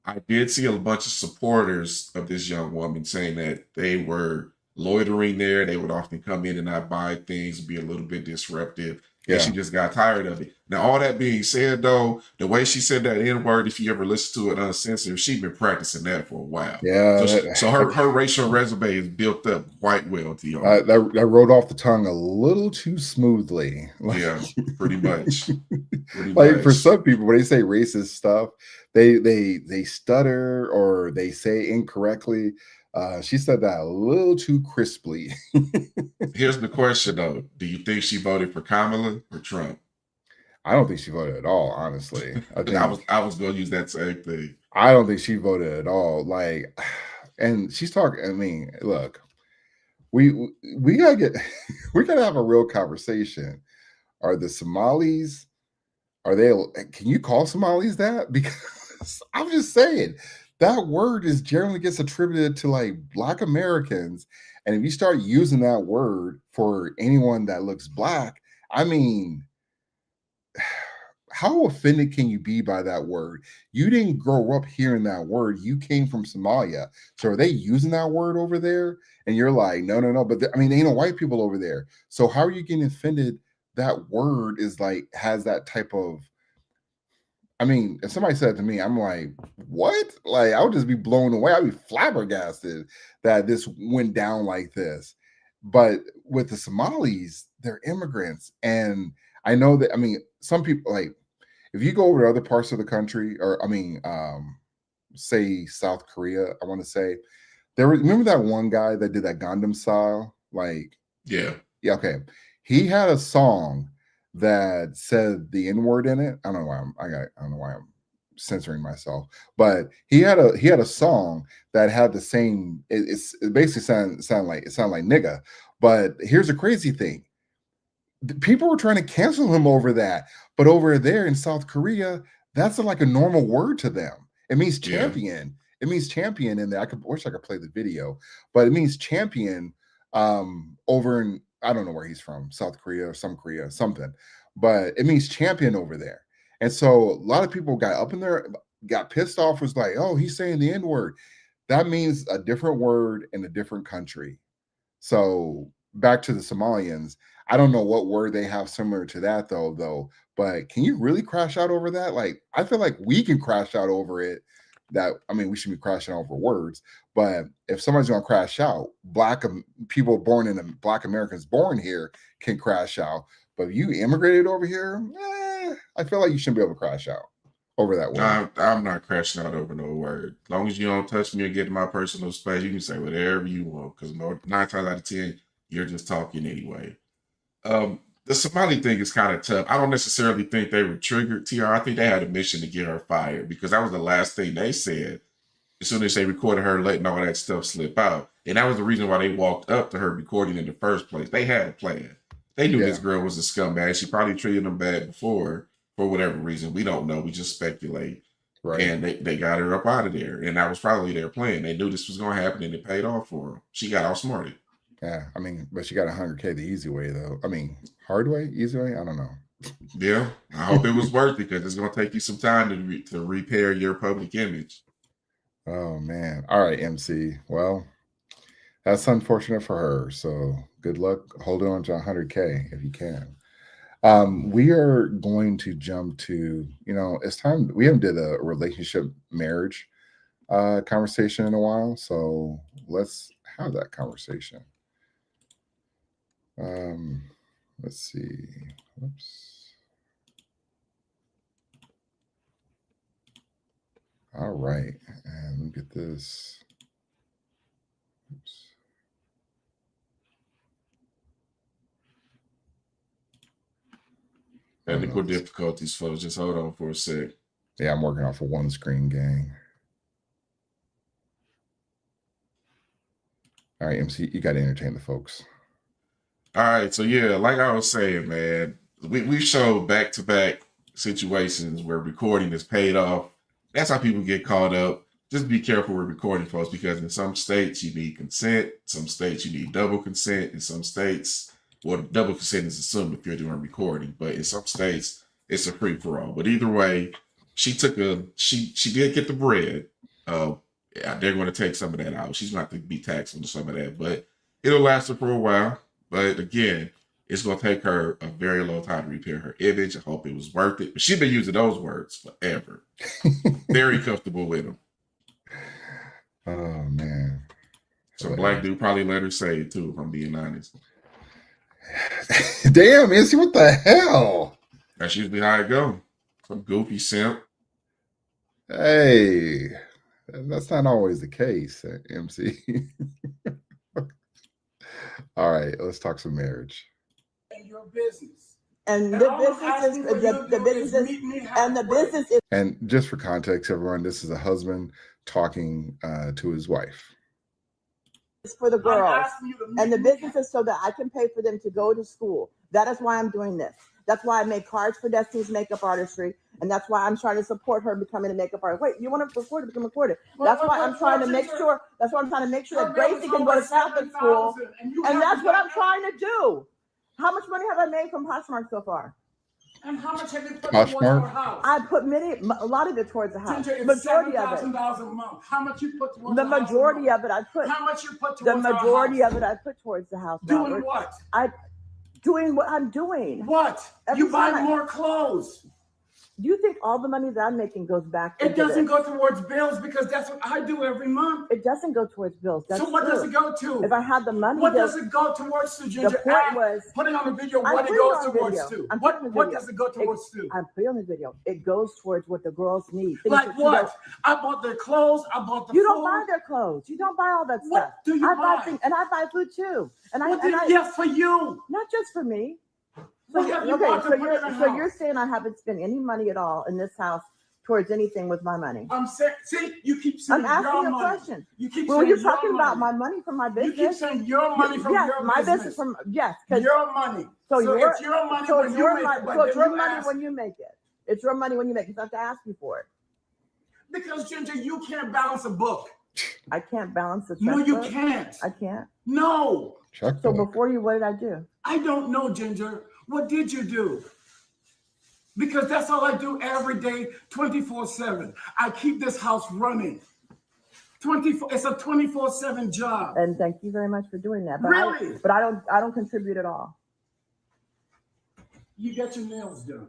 I did see a bunch of supporters of this young woman saying that they were loitering there. They would often come in and not buy things, be a little bit disruptive. Yeah. And she just got tired of it. Now, all that being said, though, the way she said that N-word, if you ever listen to it uncensored, she's been practicing that for a while. Yeah. So her racial resume is built up quite well, T.O. That rolled off the tongue a little too smoothly. Yeah, pretty much. For some people, when they say racist stuff, they stutter or they say incorrectly. She said that a little too crisply. Here's the question, though. Do you think she voted for Kamala or Trump? I don't think she voted at all, honestly. I was going to use that same thing. I don't think she voted at all. And she's talking. I mean, look, we gotta have a real conversation. Are the Somalis? Can you call Somalis that? Because I'm just saying. That word generally gets attributed to like Black Americans. And if you start using that word for anyone that looks Black, I mean, how offended can you be by that word? You didn't grow up hearing that word. You came from Somalia. So are they using that word over there? And you're like, no. But there ain't no white people over there. So how are you getting offended? That word has that type of, if somebody said to me, I'm like, what? Like, I would just be blown away. I'd be flabbergasted that this went down like this. But with the Somalis, they're immigrants. And I know that, some people, like, if you go over to other parts of the country, or, say South Korea, I want to say, remember that one guy that did that Gundam style? Like, yeah, okay. He had a song that said the N-word in it. I don't know why I'm censoring myself, but he had a song that had the same. It basically sound like nigga. But here's the crazy thing: people were trying to cancel him over that, but over there in South Korea, that's like a normal word to them. It means champion. Yeah. It means champion in there. I wish I could play the video, but it means champion over in. I don't know where he's from, South Korea or something, but it means champion over there. And so a lot of people got up in there, got pissed off, was like, oh, he's saying the N-word. That means a different word in a different country. So back to the Somalians, I don't know what word they have similar to that though, but can you really crash out over that? Like, I feel like we can crash out over it. We should be crashing over words, but if somebody's going to crash out, Black people born in Black Americans born here can crash out. But if you immigrated over here, I feel like you shouldn't be able to crash out over that word. I'm not crashing out over no word. As long as you don't touch me or get in my personal space, you can say whatever you want. Because 9 times out of 10, you're just talking anyway. The Somali thing is kind of tough. I don't necessarily think they were triggered, TR. I think they had a mission to get her fired, because that was the last thing they said as soon as they recorded her letting all that stuff slip out. And that was the reason why they walked up to her recording in the first place. They had a plan. They knew this girl was a scumbag. She probably treated them bad before for whatever reason. We don't know. We just speculate. Right. And they got her up out of there. And that was probably their plan. They knew this was going to happen, and it paid off for them. She got outsmarted. Yeah, I mean, but she got 100K the easy way though. I mean, hard way, easy way. I don't know. Yeah, I hope it was worth it because it's going to take you some time to repair your public image. Oh man. All right, MC. Well, that's unfortunate for her. So good luck holding on to 100K if you can. We are going to jump to, it's time. We haven't did a relationship marriage conversation in a while. So let's have that conversation. Let's see. Whoops. All right. And let me get this. Oops. Technical difficulties, folks. Just hold on for a sec. Yeah, I'm working off a one screen, gang. All right, MC, you got to entertain the folks. All right, so yeah, like I was saying, man, we showed back-to-back situations where recording is paid off. That's how people get caught up. Just be careful with recording, folks, because in some states you need consent, some states you need double consent, in some states, well, double consent is assumed if you're doing recording, but in some states it's a free for all. But either way, she did get the bread. Yeah, they're going to take some of that out. She's going to have to be taxed on some of that, but it'll last her for a while. But again, it's going to take her a very long time to repair her image. I hope it was worth it. But she's been using those words forever. Very comfortable with them. Oh, man. So black dude probably let her say it too, if I'm being honest. Damn, Izzy, what the hell? That's usually how it go. Some goofy simp. Hey, that's not always the case, MC. All right, let's talk some marriage. And your business. And the business is. And just for context, everyone, this is a husband talking to his wife. It's for the girls, and the business is so that I can pay for them to go to school. That is why I'm doing this. That's why I make cards for Destiny's Makeup Artistry, and that's why I'm trying to support her becoming a makeup artist. Wait, you want to record it? Become recorded. That's why I'm trying to make sure. That's why I'm trying to make sure that Gracie can go to Catholic school, and that's what I'm trying to do. How much money have I made from Poshmark so far? And how much have you put towards your house? I put a lot of it towards the house. Ginger, Majority of it. $7,000 a month. How much you put towards the majority of it I put. How much you put towards the majority of it I put towards the house. Doing Robert. what? Doing what I'm doing. What? You buy more clothes. Do you think all the money that I'm making goes back? It doesn't go towards bills because that's what I do every month. It doesn't go towards bills. That's so what true. does it go to? If I had the money, what does it go towards to, Ginger? The point was, put it on the video what it goes towards to. What does it go towards to? I'm putting on the video. It goes towards what the girls need. Like what? I bought their clothes. I bought the food. You don't buy their clothes. You don't buy all that stuff. What do you buy? And I buy food too. Yes, for you. Not just for me. So you're saying I haven't spent any money at all in this house towards anything with my money? I'm saying, see, you keep saying I'm asking your a money. question. You keep well, saying you're your talking money. about my money from my business. You keep saying your money from your my business from your money. So it's your money when you make it. So it's your money when you make it. It's your money when you make it. You have to ask you for it. Because Ginger, you can't balance a book. I can't balance a checkbook. No, you can't. I can't. No. So before you, what did I do? I don't know, Ginger. What did you do? Because that's all I do every day, 24/7. I keep this house running. 24. It's a 24/7 job. And thank you very much for doing that. But really? I don't contribute at all. You get your nails done.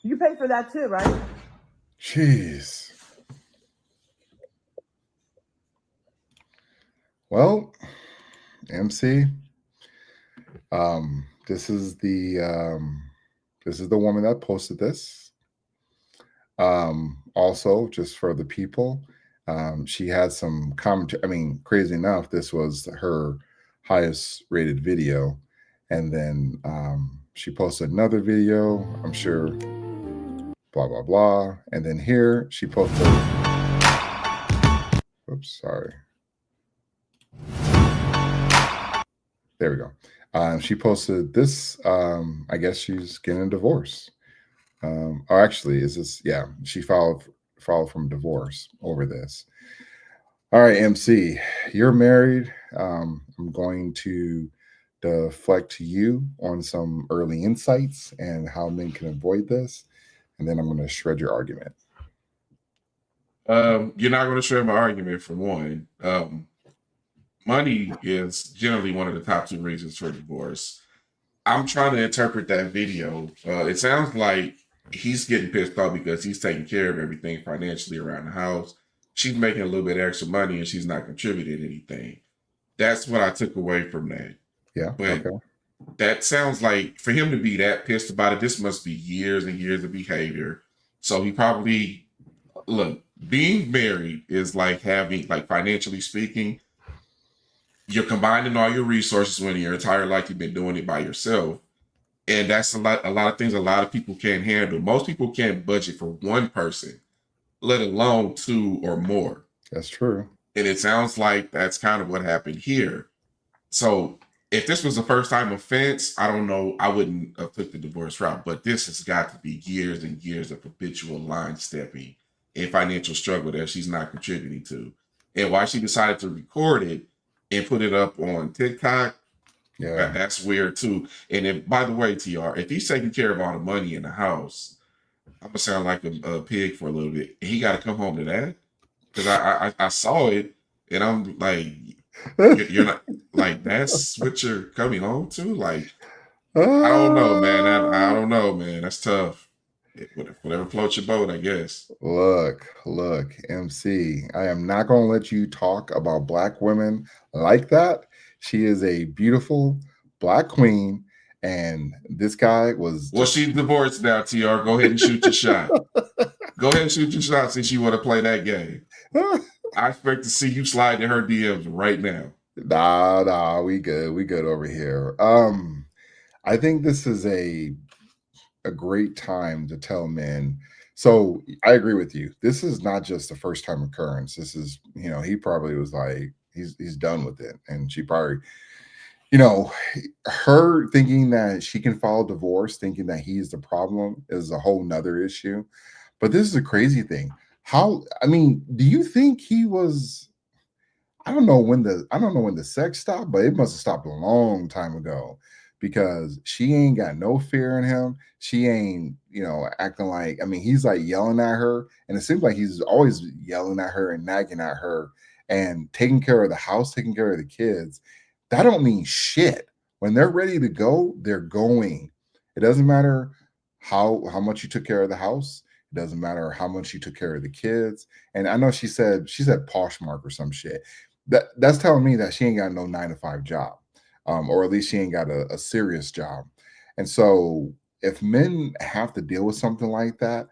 You pay for that too, right? Jeez. Well, MC, this is the woman that posted this. Also, just for the people, she had some commentary. I mean, crazy enough, this was her highest rated video. And then she posted another video, I'm sure, blah, blah, blah. And then here she posted, oops, sorry. There we go. She posted this. I guess she's getting a divorce. Or actually, is this? Yeah, she filed from divorce over this. All right, MC, you're married. I'm going to deflect to you on some early insights and how men can avoid this, and then I'm going to shred your argument. You're not going to share my argument for one. Money is generally one of the top two reasons for divorce. I'm trying to interpret that video. It sounds like he's getting pissed off because he's taking care of everything financially around the house. She's making a little bit extra money and she's not contributing anything. That's what I took away from that. Yeah. But Okay. that sounds like for him to be that pissed about it, this must be years and years of behavior. So he probably, look, being married is like having, like financially speaking, you're combining all your resources when your entire life you've been doing it by yourself. And that's a lot of things a lot of people can't handle. Most people can't budget for one person, let alone two or more. That's true. And it sounds like that's kind of what happened here. So if this was a first time offense, I don't know, I wouldn't have took the divorce route, but this has got to be years and years of habitual line stepping and financial struggle that she's not contributing to. And why she decided to record it and put it up on TikTok, Yeah. that's weird too. And if, by the way, TR, if he's taking care of all the money in the house, I'm gonna sound like a pig for a little bit. He got to come home to that because I saw it and I'm like, you're not like that's what you're coming home to. Like I don't know, man. I don't know, man. That's tough. Whatever floats your boat, I guess. Look, MC. I am not going to let you talk about black women like that. She is a beautiful black queen, and this guy was. Well, she's divorced now, TR. Go ahead and shoot your shot. Go ahead and shoot your shot since you want to play that game. I expect to see you slide in her DMs right now. Nah, we good over here. I think this is a great time to tell men. So I agree with you. This is not just a first time occurrence. This is, he probably was like, he's done with it. And she probably, her thinking that she can file divorce, thinking that he's the problem is a whole nother issue. But this is a crazy thing. Do you think he was, I don't know when the sex stopped, but it must have stopped a long time ago because she ain't got no fear in him. She ain't, acting like, he's like yelling at her, and it seems like he's always yelling at her and nagging at her and taking care of the house, taking care of the kids. That don't mean shit. When they're ready to go, they're going. It doesn't matter how much you took care of the house. It doesn't matter how much you took care of the kids. And I know she said Poshmark or some shit. That's telling me that she ain't got no 9-to-5 job, or at least she ain't got a serious job. And so if men have to deal with something like that,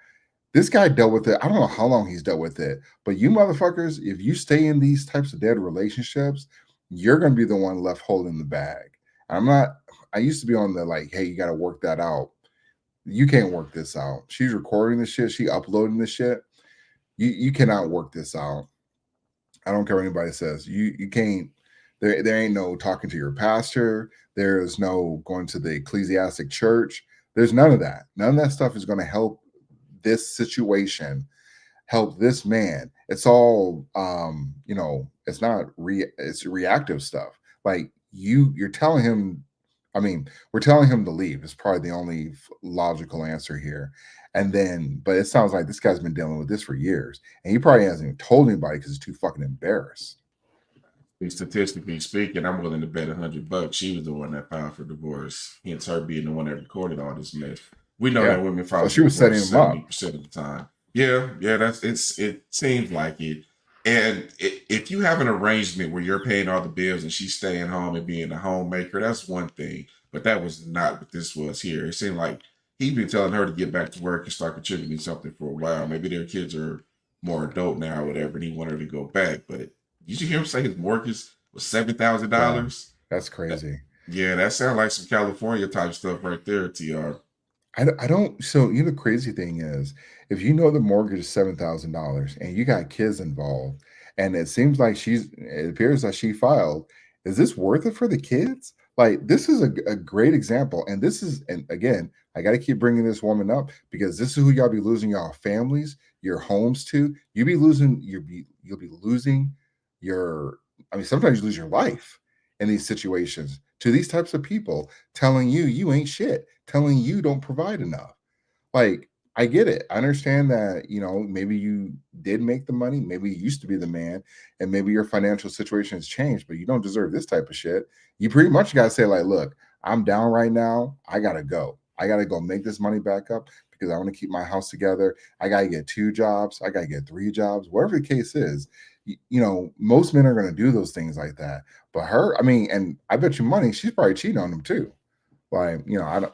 this guy dealt with it. I don't know how long he's dealt with it, but you motherfuckers, if you stay in these types of dead relationships, you're going to be the one left holding the bag. I used to be on the like, hey, you got to work that out. You can't work this out. She's recording the shit. She uploading the shit. You cannot work this out. I don't care what anybody says. You can't. There ain't no talking to your pastor. There's no going to the ecclesiastic church. There's none of that. None of that stuff is going to help this situation, help this man. It's all, it's not it's reactive stuff. Like you're telling him. We're telling him to leave. It's probably the only logical answer here. And then, but it sounds like this guy's been dealing with this for years, and he probably hasn't even told anybody because he's too fucking embarrassed. Statistically speaking, I'm willing to bet $100 she was the one that filed for divorce. Hence her being the one that recorded all this mess. We know that women file. So she was setting him up 70% of the time. Yeah, it seems like it. And if you have an arrangement where you're paying all the bills and she's staying home and being a homemaker, that's one thing. But that was not what this was here. It seemed like he'd been telling her to get back to work and start contributing something for a while. Maybe their kids are more adult now or whatever, and he wanted her to go back. But did you hear him say his mortgage was $7,000? That's crazy. That sounds like some California type stuff right there, TR. I don't. So the crazy thing is, if you know the mortgage is $7,000 and you got kids involved, and it seems like it appears that she filed, is this worth it for the kids? Like this is a great example, and again, I got to keep bringing this woman up because this is who y'all be losing y'all families, your homes to. You'll be losing your I mean, sometimes you lose your life in these situations to these types of people telling you ain't shit, telling you don't provide enough. Like, I get it. I understand that, maybe you did make the money, maybe you used to be the man, and maybe your financial situation has changed, but you don't deserve this type of shit. You pretty much got to say, like, look, I'm down right now. I got to go. I got to go make this money back up because I want to keep my house together. I got to get 2 jobs. I got to get 3 jobs, whatever the case is. Most men are going to do those things like that. But her, I mean, and I bet you money, she's probably cheating on him too. Like,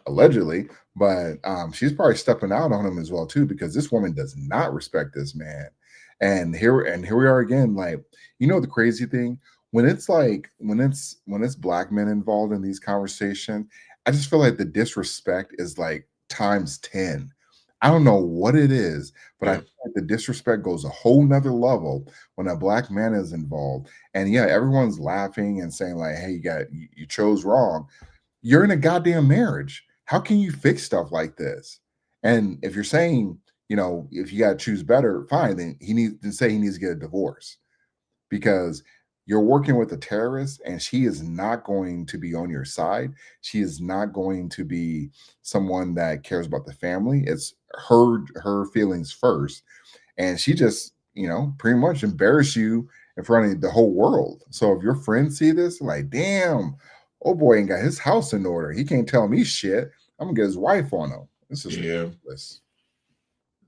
allegedly, but she's probably stepping out on him as well too, because this woman does not respect this man. And here we are again. Like, the crazy thing, when it's black men involved in these conversations, I just feel like the disrespect is like times 10. I don't know what it is, but I feel like the disrespect goes a whole nother level when a black man is involved. And yeah, everyone's laughing and saying like, hey, you chose wrong. You're in a goddamn marriage. How can you fix stuff like this? And if you're saying, if you got to choose better, fine, then he needs to get a divorce, because you're working with a terrorist and she is not going to be on your side. She is not going to be someone that cares about the family. It's her feelings first. And she just, pretty much embarrass you in front of the whole world. So if your friends see this, like, damn, oh boy ain't got his house in order. He can't tell me shit. I'm gonna get his wife on him. This is ridiculous.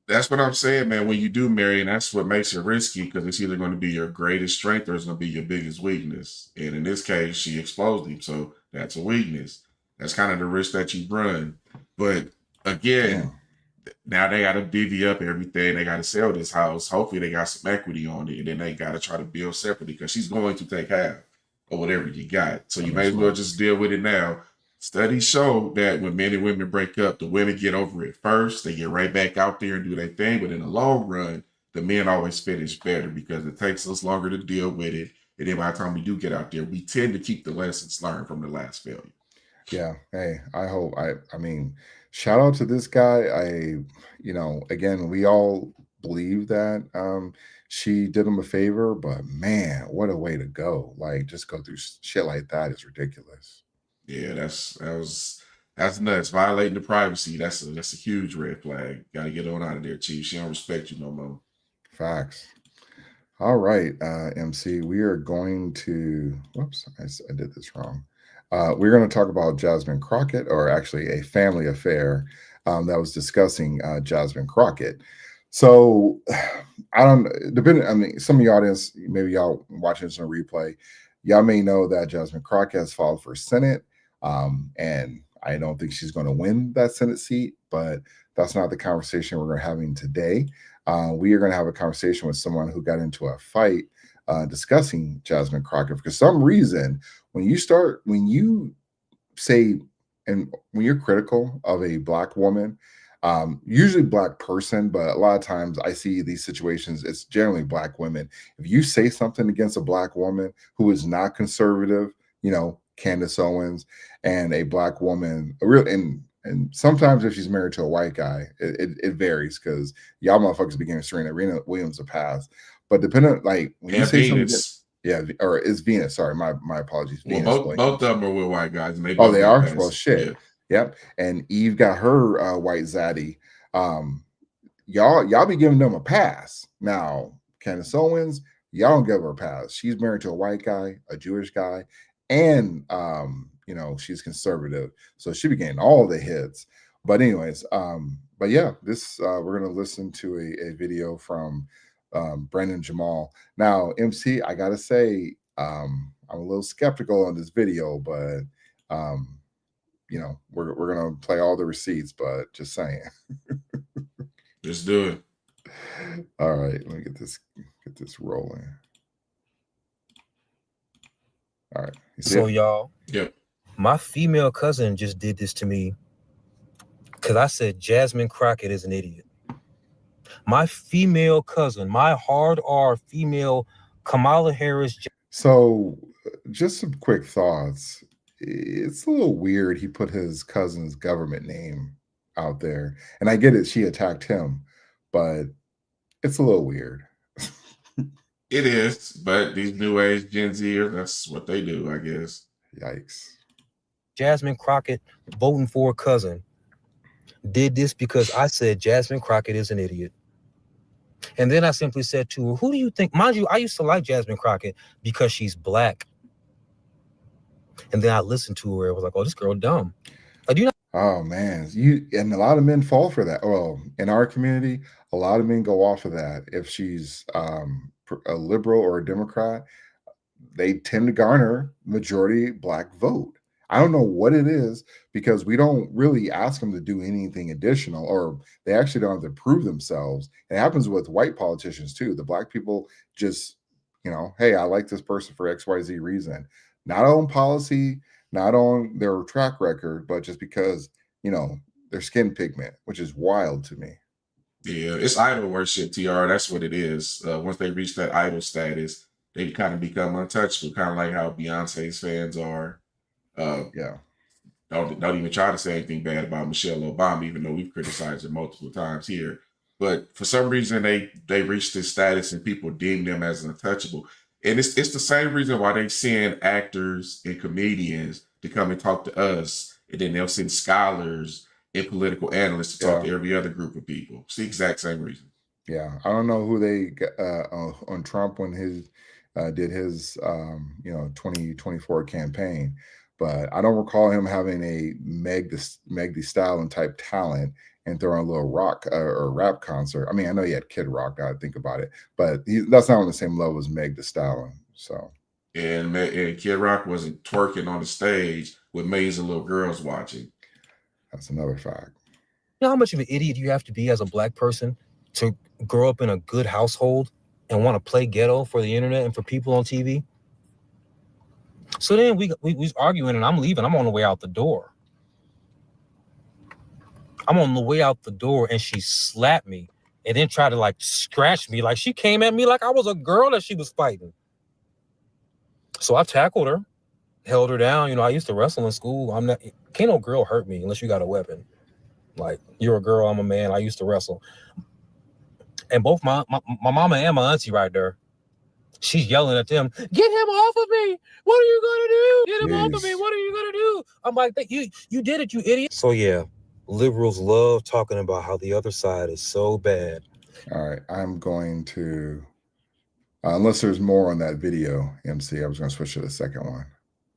That's what I'm saying, man. When you do marry, and that's what makes it risky, because it's either going to be your greatest strength or it's going to be your biggest weakness. And in this case, she exposed him, so that's a weakness. That's kind of the risk that you run. But again, now they got to divvy up everything. They got to sell this house. Hopefully, they got some equity on it, and then they got to try to build separately, because she's going to take half or whatever you got. So you may as well just deal with it now. Studies show that when men and women break up, the women get over it first. They get right back out there and do their thing. But in the long run, the men always finish better, because it takes us longer to deal with it. And then by the time we do get out there, we tend to keep the lessons learned from the last failure. Yeah. Hey, I mean, shout out to this guy. Again, we all believe that she did him a favor, but man, what a way to go. Like, just go through shit like that is ridiculous. Yeah, that's nuts. Violating the privacy. That's a huge red flag. Got to get on out of there, Chief. She don't respect you no more. Facts. All right, MC. We are going to. Whoops, I did this wrong. We're going to talk about Jasmine Crockett, or actually a family affair that was discussing Jasmine Crockett. So I don't. I mean, some of the audience, maybe y'all watching this on replay, y'all may know that Jasmine Crockett has filed for Senate. And I don't think she's going to win that Senate seat, but that's not the conversation we're having today. We are going to have a conversation with someone who got into a fight discussing Jasmine Crockett. For some reason, when you say, and when you're critical of a Black woman, usually Black person, but a lot of times I see these situations, it's generally Black women. If you say something against a Black woman who is not conservative, Candace Owens, and a Black woman, and sometimes if she's married to a white guy, it varies, because y'all motherfuckers be giving Serena Williams a pass. But depending, like, when you say Venus. something, or it's Venus. Sorry, my apologies. Well, Venus both of them are with white guys, and they they are. pass. Well, shit. Yeah. Yep. And Eve got her white zaddy. Y'all be giving them a pass. Now, Candace Owens, y'all don't give her a pass. She's married to a white guy, a Jewish guy, and she's conservative, so she be getting all the hits. But anyways, but yeah, this we're gonna listen to a video from Brendan Jamal. Now, MC, I gotta say, I'm a little skeptical on this video, but we're gonna play all the receipts, but just saying. Just do it. All right, let me get this rolling. All right. So y'all, yep. My female cousin just did this to me because I said Jasmine Crockett is an idiot. My female cousin, my hard R female Kamala Harris. So just some quick thoughts. It's a little weird he put his cousin's government name out there. And I get it, she attacked him, but it's a little weird. It is, but these new age Gen Zers, that's what they do, I guess. Yikes. Jasmine Crockett voting for a cousin did this because I said Jasmine Crockett is an idiot. And then I simply said to her, who do you think? Mind you, I used to like Jasmine Crockett because she's black. And then I listened to her and was like, oh, this girl dumb. Do you know? Oh man, and a lot of men fall for that. Well, in our community, a lot of men go off of that. If she's a liberal or a Democrat, they tend to garner majority black vote. I don't know what it is because we don't really ask them to do anything additional, or they actually don't have to prove themselves. It happens with white politicians too. The black people just, hey, I like this person for XYZ reason, not on policy, not on their track record, but just because, their skin pigment, which is wild to me. Yeah, it's idol worship, TR. That's what it is. Once they reach that idol status, they kind of become untouchable, kind of like how Beyonce's fans are. Yeah. Don't even try to say anything bad about Michelle Obama, even though we've criticized her multiple times here. But for some reason, they reached this status and people deem them as untouchable. And it's the same reason why they send actors and comedians to come and talk to us, and then they'll send scholars and political analysts to talk to every other group of people. It's the exact same reason. Yeah, I don't know who they on Trump when his did his 2024 campaign, but I don't recall him having a Meg Thee Stallion type talent and throwing a little rock or rap concert. I mean, I know he had Kid Rock. I think about it, but that's not on the same level as Meg Thee Stallion. So, and Kid Rock wasn't twerking on the stage with millions of little girls watching. That's another fact. You know how much of an idiot you have to be as a black person to grow up in a good household and want to play ghetto for the internet and for people on TV? So then we was arguing and I'm leaving. I'm on the way out the door. And she slapped me and then tried to scratch me. Like she came at me like I was a girl that she was fighting. So I tackled her, held her down. I used to wrestle in school. Can't no girl hurt me unless you got a weapon. Like, you're a girl, I'm a man. I used to wrestle. And both my mama and my auntie right there, she's yelling at them, get him off of me. What are you going to do? Get him off of me. What are you going to do? I'm like, you did it, you idiot. So, yeah, liberals love talking about how the other side is so bad. All right, I'm going to, unless there's more on that video, MC, I was going to switch to the second one.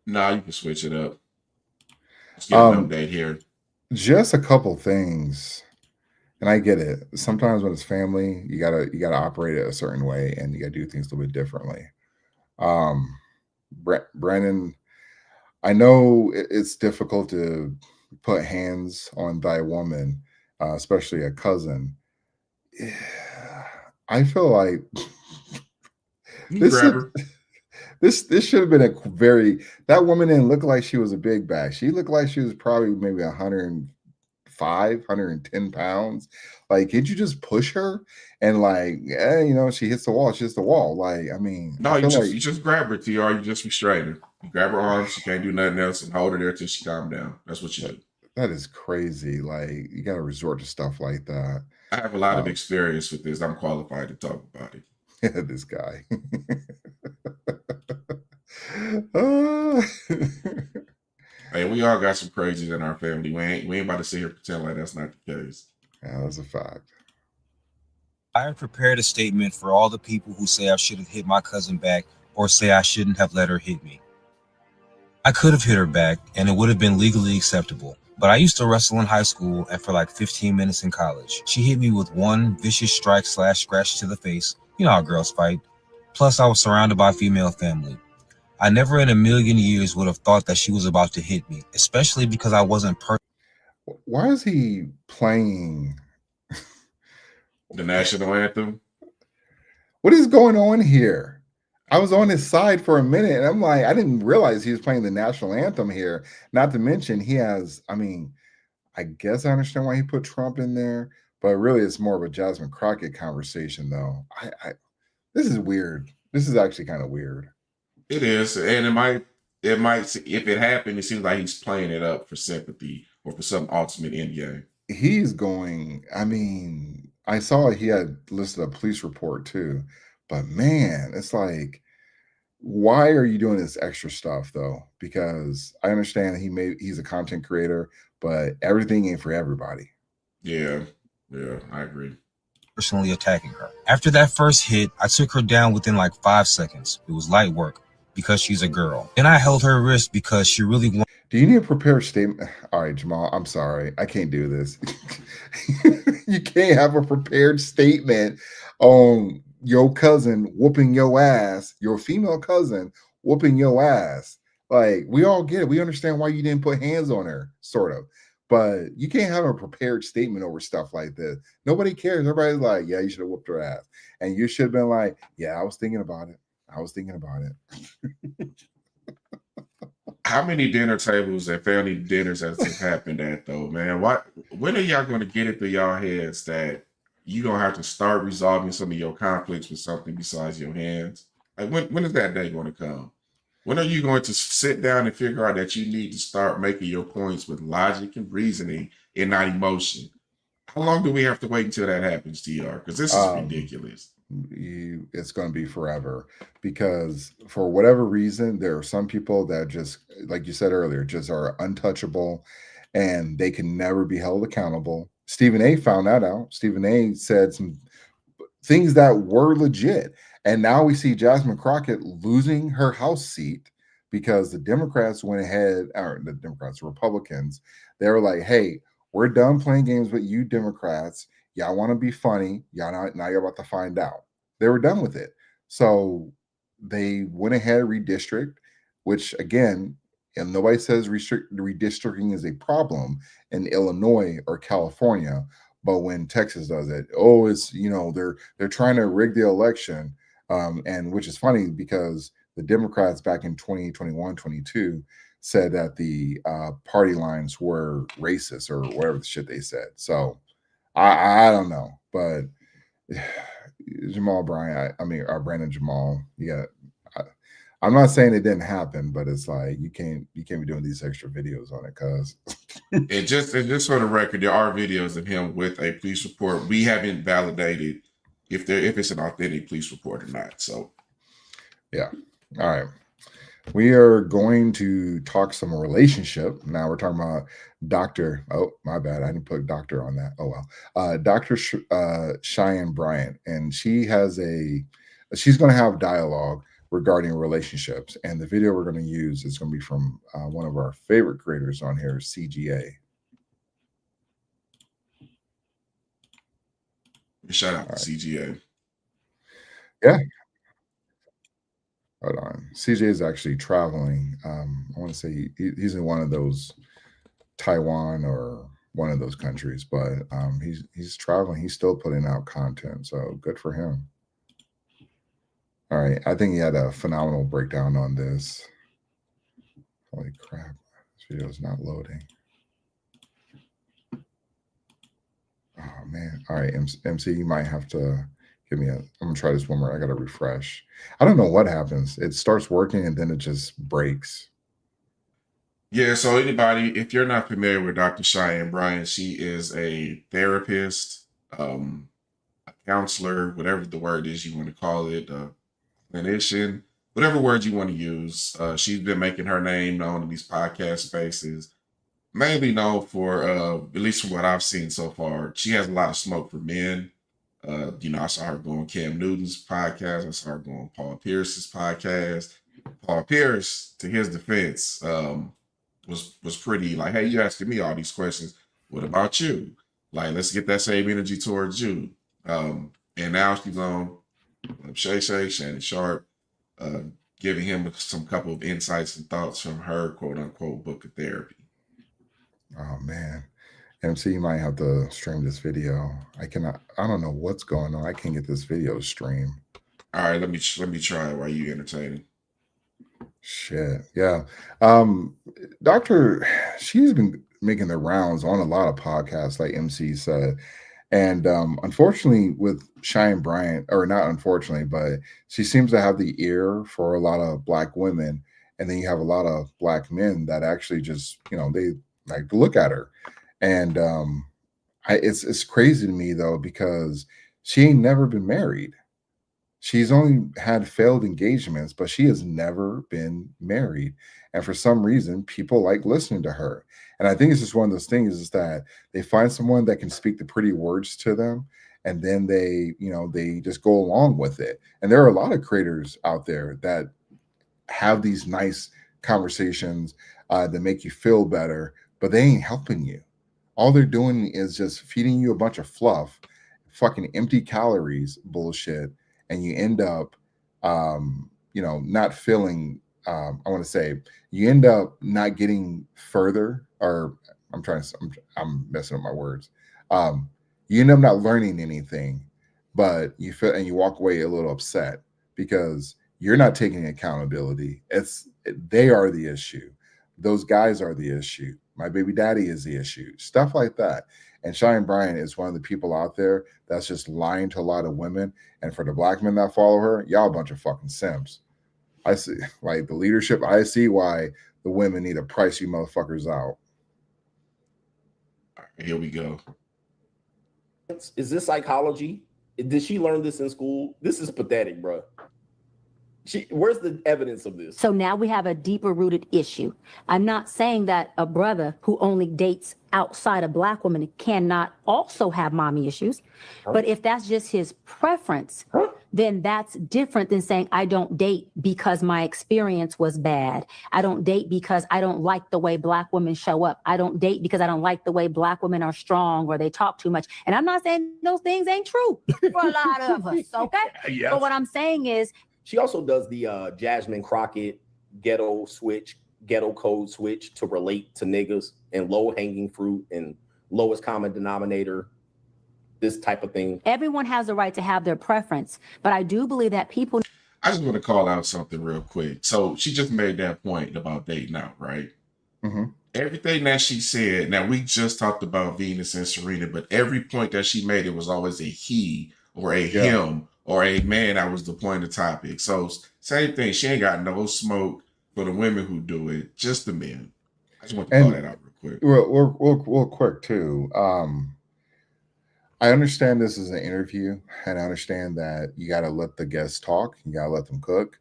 No, you can switch it up. Let's get an update here. Just a couple things, and I get it. Sometimes when it's family, you gotta operate it a certain way, and you gotta do things a little bit differently. Brandon, I know it's difficult to put hands on thy woman, especially a cousin. I feel like this should have been that woman didn't look like she was a big bag. She looked like she was probably maybe 105, 110 pounds. Like, could you just push her and she hits the wall, she hits the wall. Like, I mean, no, you just grab her, TR. You just restrain her. You grab her arms, she can't do nothing else, and hold her there till she calms down. That's what you do. That is crazy. Like, you gotta resort to stuff like that. I have a lot of experience with this. I'm qualified to talk about it. This guy. Hey, we all got some crazies in our family. We ain't about to sit here and pretend like that's not the case. Yeah, that's a fact. I have prepared a statement for all the people who say I should have hit my cousin back or say I shouldn't have let her hit me. I could have hit her back and it would have been legally acceptable. But I used to wrestle in high school and for 15 minutes in college. She hit me with one vicious strike / scratch to the face. You know how girls fight. Plus, I was surrounded by female family. I never in a million years would have thought that she was about to hit me, especially because I wasn't perfect. Why is he playing the national anthem? What is going on here? I was on his side for a minute and I'm like, I didn't realize he was playing the national anthem here. Not to mention he has, I guess I understand why he put Trump in there, but really it's more of a Jasmine Crockett conversation though. This is weird. This is actually kind of weird. It is, and it might, if it happened, it seems like he's playing it up for sympathy or for some ultimate end game. He's going, I saw he had listed a police report too, But man, it's like, why are you doing this extra stuff though? Because I understand he's a content creator, but everything ain't for everybody. Yeah, I agree. Personally attacking her. After that first hit, I took her down within like 5 seconds. It was light work because she's a girl. Then I held her wrist because she really wanted. Do you need a prepared statement? All right, Jamal, I'm sorry. I can't do this. You can't have a prepared statement on your cousin whooping your ass, your female cousin whooping your ass. Like, we all get it. We understand why you didn't put hands on her, sort of. But you can't have a prepared statement over stuff like this. Nobody cares. Everybody's like, yeah, you should have whooped her ass. And you should have been like, yeah, I was thinking about it. How many dinner tables and family dinners has it happened at though, man? When are y'all going to get it through y'all heads that you don't have to start resolving some of your conflicts with something besides your hands? Like when is that day going to come? When are you going to sit down and figure out that you need to start making your points with logic and reasoning and not emotion? How long do we have to wait until that happens, TR? Because this is ridiculous. It's going to be forever, because for whatever reason, there are some people that just, like you said earlier, just are untouchable and they can never be held accountable. Stephen A found that out. Stephen A said some things that were legit. And now we see Jasmine Crockett losing her House seat because the Democrats went ahead, or the Republicans, they were like, hey, we're done playing games with you Democrats. Y'all want to be funny. Now you're about to find out. They were done with it. So they went ahead and redistrict, which again, and nobody says redistricting is a problem in Illinois or California. But when Texas does it, it's, they're trying to rig the election. And which is funny because the Democrats back in 2021, 22 said that the party lines were racist or whatever the shit they said. So I don't know, but Jamal Bryant, Brandon Jamal, I'm not saying it didn't happen, but it's like you can't be doing these extra videos on it, cuz. And just for the record, there are videos of him with a police report. We haven't validated if it's an authentic police report or not. So yeah. All right. We are going to talk some relationship. Now we're talking about Dr. Oh, my bad. I didn't put doctor on that. Oh, well. Dr. Cheyenne Bryant. And she's going to have dialogue regarding relationships. And the video we're going to use is going to be from one of our favorite creators on here, CGA. Shout out to CGA. Yeah. Hold on. CJ is actually traveling. I want to say he's in one of those Taiwan or one of those countries, but he's traveling. He's still putting out content, so good for him. All right, I think he had a phenomenal breakdown on this. Holy crap! This video is not loading. Oh man! All right, MC, you might have to give me I'm gonna try this one more. I gotta refresh. I don't know what happens. It starts working and then it just breaks. Yeah, so anybody, if you're not familiar with Dr. Cheyenne Bryant, she is a therapist, a counselor, whatever the word is you want to call it, a clinician, whatever word you want to use. She's been making her name known in these podcast spaces, mainly known for, at least from what I've seen so far, she has a lot of smoke for men. I saw her go on Cam Newton's podcast. I saw her go on Paul Pierce's podcast. Paul Pierce, to his defense, was pretty like, hey, you asking me all these questions. What about you? Like, let's get that same energy towards you. And now she's on Shannon Sharp, giving him some couple of insights and thoughts from her quote unquote book of therapy. Oh man. MC, you might have to stream this video. I don't know what's going on. I can't get this video streamed. All right, let me try it while you entertaining. Shit. Yeah. She's been making the rounds on a lot of podcasts, like MC said. And unfortunately, with Cheyenne Bryant, or not unfortunately, but she seems to have the ear for a lot of Black women. And then you have a lot of Black men that actually just, they like to look at her. And it's crazy to me though, because she ain't never been married. She's only had failed engagements, but she has never been married. And for some reason, people like listening to her. And I think it's just one of those things is that they find someone that can speak the pretty words to them, and then they just go along with it. And there are a lot of creators out there that have these nice conversations that make you feel better, but they ain't helping you. All they're doing is just feeding you a bunch of fluff, fucking empty calories bullshit, and you end up not feeling I want to say you end up not getting further, or I'm messing up my words. You end up not learning anything, but you feel and you walk away a little upset because you're not taking accountability. They are the issue. Those guys are the issue. My baby daddy is the issue. Stuff like that. And Cheyenne Bryant is one of the people out there that's just lying to a lot of women. And for the black men that follow her, y'all a bunch of fucking simps. I see, like the leadership, I see why the women need to price you motherfuckers out. Here we go. Is this psychology? Did she learn this in school? This is pathetic, bro. Where's the evidence of this? So now we have a deeper rooted issue. I'm not saying that a brother who only dates outside of black women cannot also have mommy issues. But if that's just his preference, then that's different than saying I don't date because my experience was bad. I don't date because I don't like the way black women show up. I don't date because I don't like the way black women are strong or they talk too much. And I'm not saying those things ain't true for a lot of us, okay? Yes. But what I'm saying is, she also does the Jasmine Crockett ghetto code switch to relate to niggas and low hanging fruit and lowest common denominator, this type of thing. everyone has the right to have their preference, but I do believe that people. I just want to call out something real quick. So she just made that point about dating out, right? Mm-hmm. Everything that she said, now we just talked about Venus and Serena, but every point that she made, it was always a he or a him or a man that was the point of the topic. So same thing. She ain't got no smoke for the women who do it, just the men. I just want to call that out real quick. Real quick too. I understand this is an interview, and I understand that you got to let the guests talk. You got to let them cook.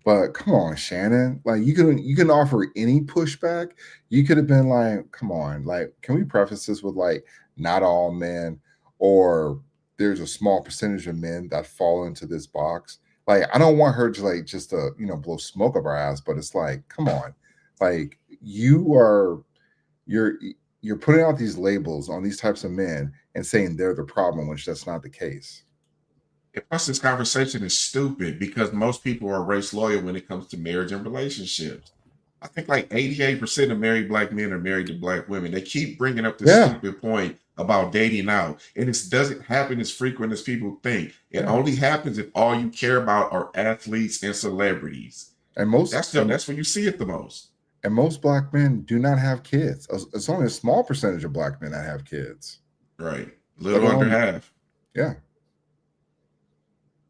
But come on, Shannon. Like you can offer any pushback. You could have been like, come on, like, can we preface this with like, not all men, or there's a small percentage of men that fall into this box. Like, I don't want her to just blow smoke up our ass, but it's like, come on, like you're putting out these labels on these types of men and saying they're the problem, which that's not the case. Plus, this conversation is stupid because most people are race loyal when it comes to marriage and relationships. I think like 88% of married black men are married to black women. They keep bringing up this stupid point about dating out, and it doesn't happen as frequent as people think. It only happens if all you care about are athletes and celebrities. And that's when you see it the most. And most black men do not have kids. It's only a small percentage of black men that have kids. Right, a little under half. Yeah.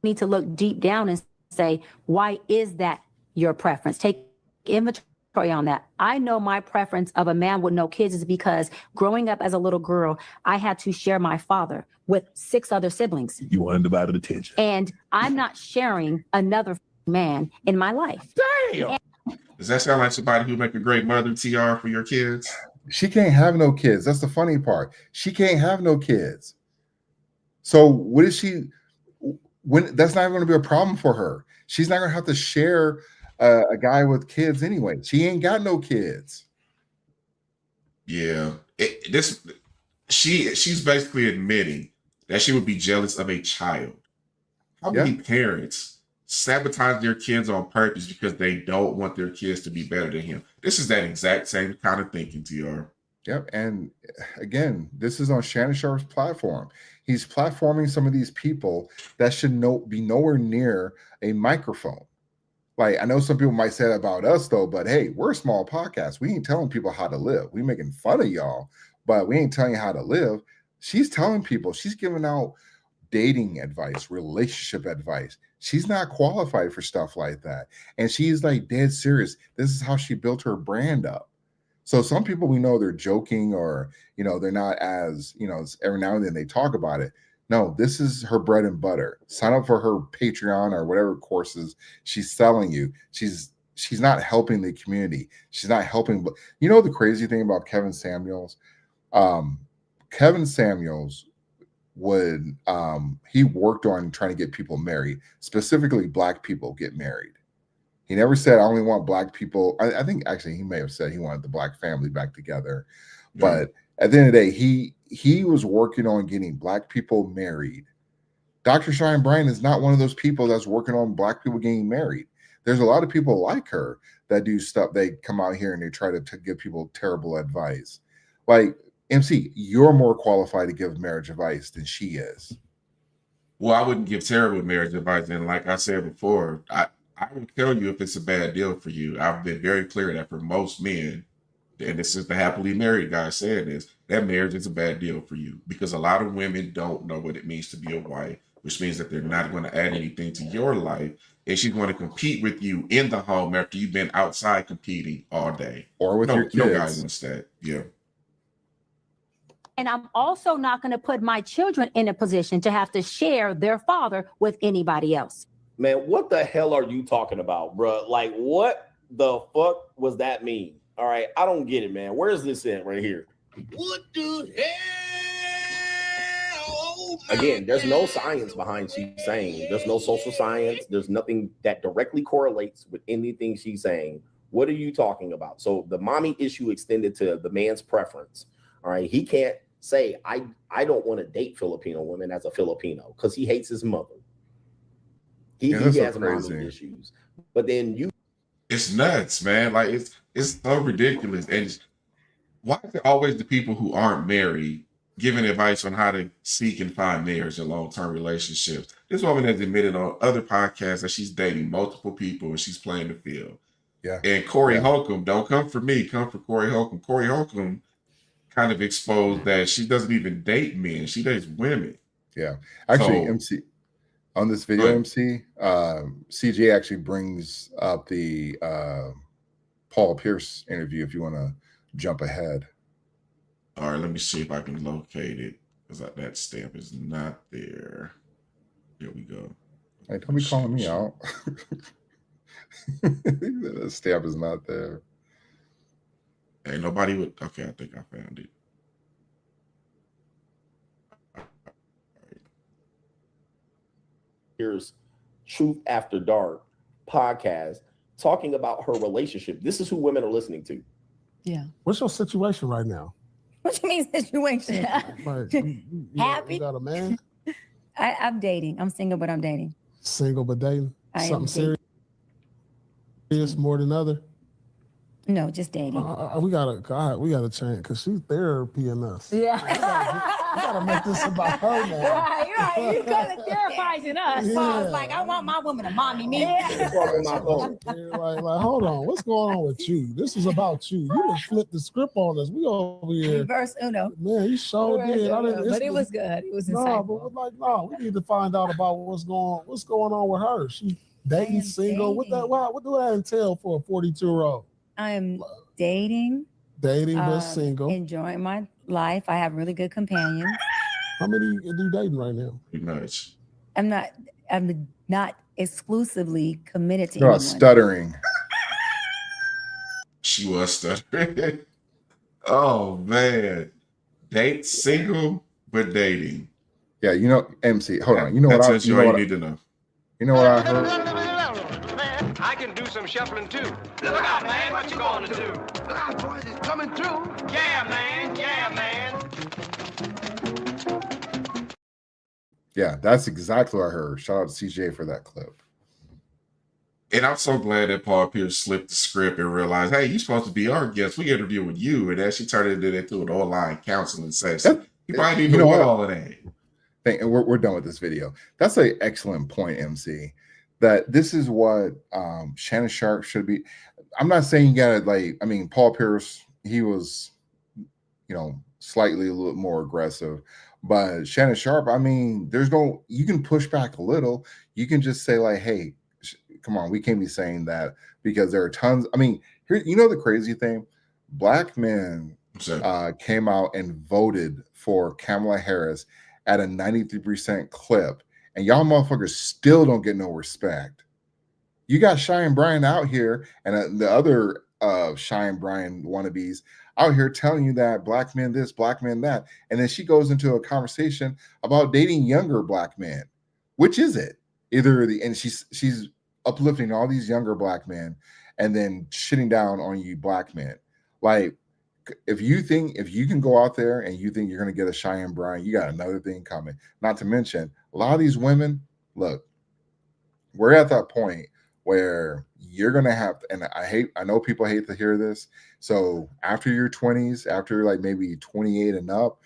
Need to look deep down and say, why is that your preference? Take inventory on that. I know my preference of a man with no kids is because growing up as a little girl, I had to share my father with 6 other siblings. You want undivided attention. And I'm not sharing another man in my life. Damn. Does that sound like somebody who make a great mother, TR, for your kids? She can't have no kids. That's the funny part. She can't have no kids. So what is she? When that's not even going to be a problem for her. She's not going to have to share a guy with kids anyway. She ain't got no kids. Yeah, she's basically admitting that she would be jealous of a child. How many parents sabotage their kids on purpose because they don't want their kids to be better than him? This is that exact same kind of thinking, TR. Yep. And again, this is on Shannon Sharp's platform. He's platforming some of these people that should be nowhere near a microphone. Like, I know some people might say that about us, though, but hey, we're a small podcast. We ain't telling people how to live. We making fun of y'all, but we ain't telling you how to live. She's telling people, she's giving out dating advice, relationship advice. She's not qualified for stuff like that. And she's like dead serious. This is how she built her brand up. So some people, we know they're joking, or, they're not as, every now and then they talk about it. No, this is her bread and butter. Sign up for her Patreon or whatever courses she's selling you. She's not helping the community. She's not helping. But you know the crazy thing about Kevin Samuels? Kevin Samuels would he worked on trying to get people married, specifically Black people get married. He never said I only want Black people. I think actually he may have said he wanted the Black family back together. But at the end of the day, he was working on getting Black people married. Dr. Cheyenne Bryan is not one of those people that's working on Black people getting married. There's a lot of people like her that do stuff. They come out here and they try to give people terrible advice. Like, MC, you're more qualified to give marriage advice than she is. Well, I wouldn't give terrible marriage advice. And like I said before, I would tell you if it's a bad deal for you. I've been very clear that for most men, and this is the happily married guy saying this, that marriage is a bad deal for you because a lot of women don't know what it means to be a wife, which means that they're not going to add anything to your life. And she's going to compete with you in the home after you've been outside competing all day. Or with your kids. No guy wants that. Yeah. And I'm also not going to put my children in a position to have to share their father with anybody else. Man, what the hell are you talking about, bro? Like, what the fuck was that mean? All right, I don't get it, man. Where's this at right here? What the hell? Again, there's no science behind she's saying. There's no social science. There's nothing that directly correlates with anything she's saying. What are you talking about? So the mommy issue extended to the man's preference. All right, he can't say, I don't want to date Filipino women as a Filipino because he hates his mother. He has mommy issues. But then it's nuts, man. Like it's so ridiculous. And why is it always the people who aren't married giving advice on how to seek and find marriage and long-term relationships? This woman has admitted on other podcasts that she's dating multiple people and she's playing the field. Yeah. And Corey Holcomb, don't come for me, come for Corey Holcomb. Corey Holcomb kind of exposed that she doesn't even date men, she dates women. Yeah. Actually, MC, on this video, MC, CJ actually brings up the Paul Pierce interview if you want to jump ahead. All right, let me see if I can locate it because that stamp is not there. Here we go. Hey, don't be calling me out. That stamp is not there. Hey, nobody would. Okay, I think I found it. Here's Truth After Dark podcast talking about her relationship. This is who women are listening to. Yeah. What's your situation right now? What you mean situation? Like, Happy? You got a man? I'm dating. I'm single, but I'm dating. Single but dating? I am Something serious more than other? No, just dating. We gotta change because she's therapying us. Yeah. We gotta make this about her now. Right. You kind of therapizing us. Yeah. So I was like, I want my woman to mommy me. Like, hold on, what's going on with you? This is about you. You just flipped the script on us. We over here. Reverse Uno. Man, you sure did. But it was good. It was insightful. No, we need to find out about what's going on with her. She dating, single. What do that entail for a 42-year-old? I'm dating. Dating but single. Enjoying my life. I have really good companions. How many are you dating right now? Pretty much. I'm not exclusively committed to You're anyone. not stuttering. She was stuttering. Oh man. Date single but dating. Yeah, you know, MC, hold on. You know That's what you need to know. You know what I heard? I can do some shuffling too. Look out, man, what you gonna do? Look out, boys, it's coming through. Yeah, man, yeah, man. Yeah, that's exactly what I heard. Shout out to CJ for that clip. And I'm so glad that Paul Pierce slipped the script and realized, hey, you're supposed to be our guest. We interviewing you. And then she turned it into an online counseling session. He probably didn't even want all of that. And we're done with this video. That's an excellent point, MC. That this is what Shannon Sharp should be. I'm not saying you gotta Paul Pierce, he was, slightly a little more aggressive. But Shannon Sharp, you can push back a little. You can just say like, hey, come on, we can't be saying that because there are tons. Here, the crazy thing, Black men came out and voted for Kamala Harris at a 93% clip, and y'all motherfuckers still don't get no respect. You got Cheyenne Bryan out here, and the other Cheyenne Bryan wannabes out here telling you that black men this, black men that, and then she goes into a conversation about dating younger black men. Which is it? And she's uplifting all these younger black men, and then shitting down on you black men. Like, if you can go out there and you think you're going to get a Cheyenne Bryan, you got another thing coming. Not to mention, a lot of these women, look, we're at that point where you're going to have, and I know people hate to hear this. So after your 20s, after like maybe 28 and up,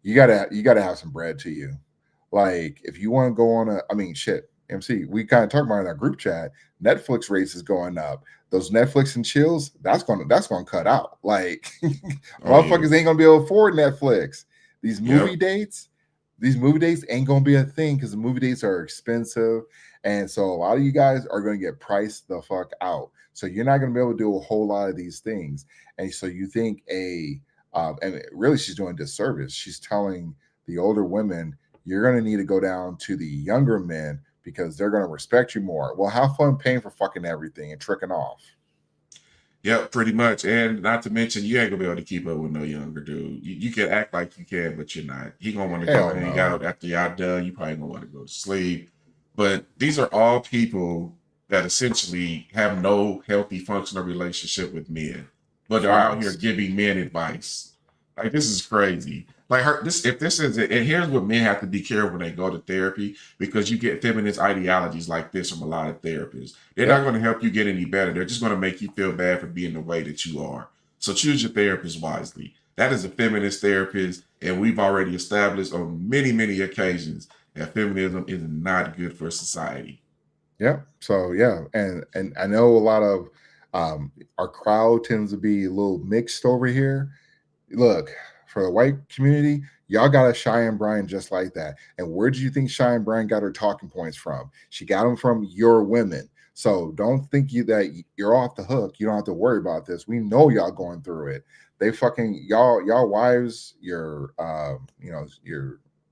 you gotta have some bread to you. Like, if you want to go on MC, we kind of talked about in our group chat, Netflix rates is going up. Those Netflix and chills, that's gonna cut out. Like, motherfuckers ain't gonna be able to afford Netflix. These movie dates ain't gonna be a thing because the movie dates are expensive. And so a lot of you guys are gonna get priced the fuck out. So you're not gonna be able to do a whole lot of these things. And so you think and really she's doing a disservice. She's telling the older women, you're going to need to go down to the younger men because they're going to respect you more. Well, have fun paying for fucking everything and tricking off. Yep, pretty much. And not to mention, you ain't going to be able to keep up with no younger dude. You can act like you can, but you're not. He going to want to go hang out after y'all done. You probably going to want to go to sleep. But these are all people that essentially have no healthy, functional relationship with men. But they're out here giving men advice. Like, this is crazy. Like, if this is it, and here's what men have to be careful when they go to therapy, because you get feminist ideologies like this from a lot of therapists. They're not going to help you get any better. They're just going to make you feel bad for being the way that you are. So choose your therapist wisely. That is a feminist therapist, and we've already established on many, many occasions that feminism is not good for society. Yeah. So yeah, and I know a lot of our crowd tends to be a little mixed over here. Look, for the white community, y'all got a Cheyenne Bryan just like that. And where do you think Cheyenne Bryan got her talking points from? She got them from your women. So don't think that you're off the hook. You don't have to worry about this. We know y'all going through it. They fucking y'all wives, your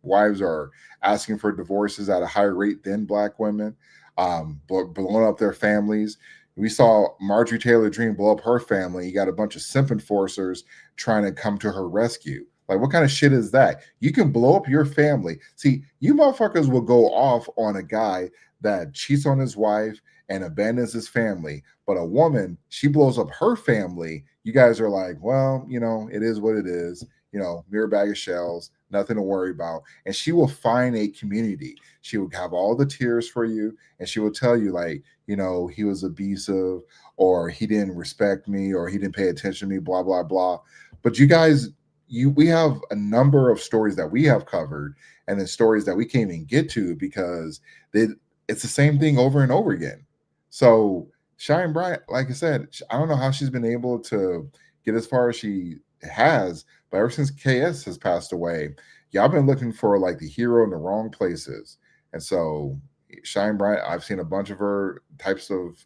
wives are asking for divorces at a higher rate than black women, blowing up their families. We saw Marjorie Taylor Greene blow up her family. You got a bunch of simp enforcers trying to come to her rescue. Like, what kind of shit is that? You can blow up your family. See, you motherfuckers will go off on a guy that cheats on his wife and abandons his family. But a woman, she blows up her family. You guys are like, well, it is what it is. Mere bag of shells, nothing to worry about. And she will find a community. She will have all the tears for you. And she will tell you, like, he was abusive, or he didn't respect me, or he didn't pay attention to me, blah, blah, blah. But you guys, we have a number of stories that we have covered, and then stories that we can't even get to because it's the same thing over and over again. So Cheyenne Bryan, like I said, I don't know how she's been able to get as far as she has, but ever since KS has passed away, y'all been looking for like the hero in the wrong places. And so Cheyenne Bryan, I've seen a bunch of her types of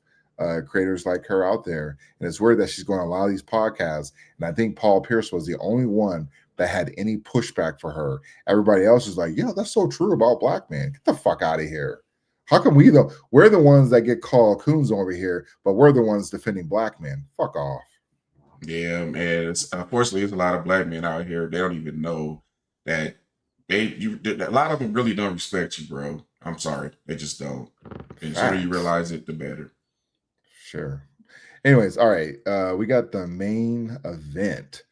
creators like her out there, and it's weird that she's going on a lot of these podcasts. And I think Paul Pierce was the only one that had any pushback for her. Everybody else is like, yeah, that's so true about black men. Get the fuck out of here. How come we're the ones that get called coons over here, but we're the ones defending black men? Fuck off. Yeah, man. Unfortunately, there's a lot of black men out here. They don't even know that a lot of them really don't respect you, bro. I'm sorry, they just don't. And the sooner you realize it, the better. Sure. Anyways, all right. We got the main event.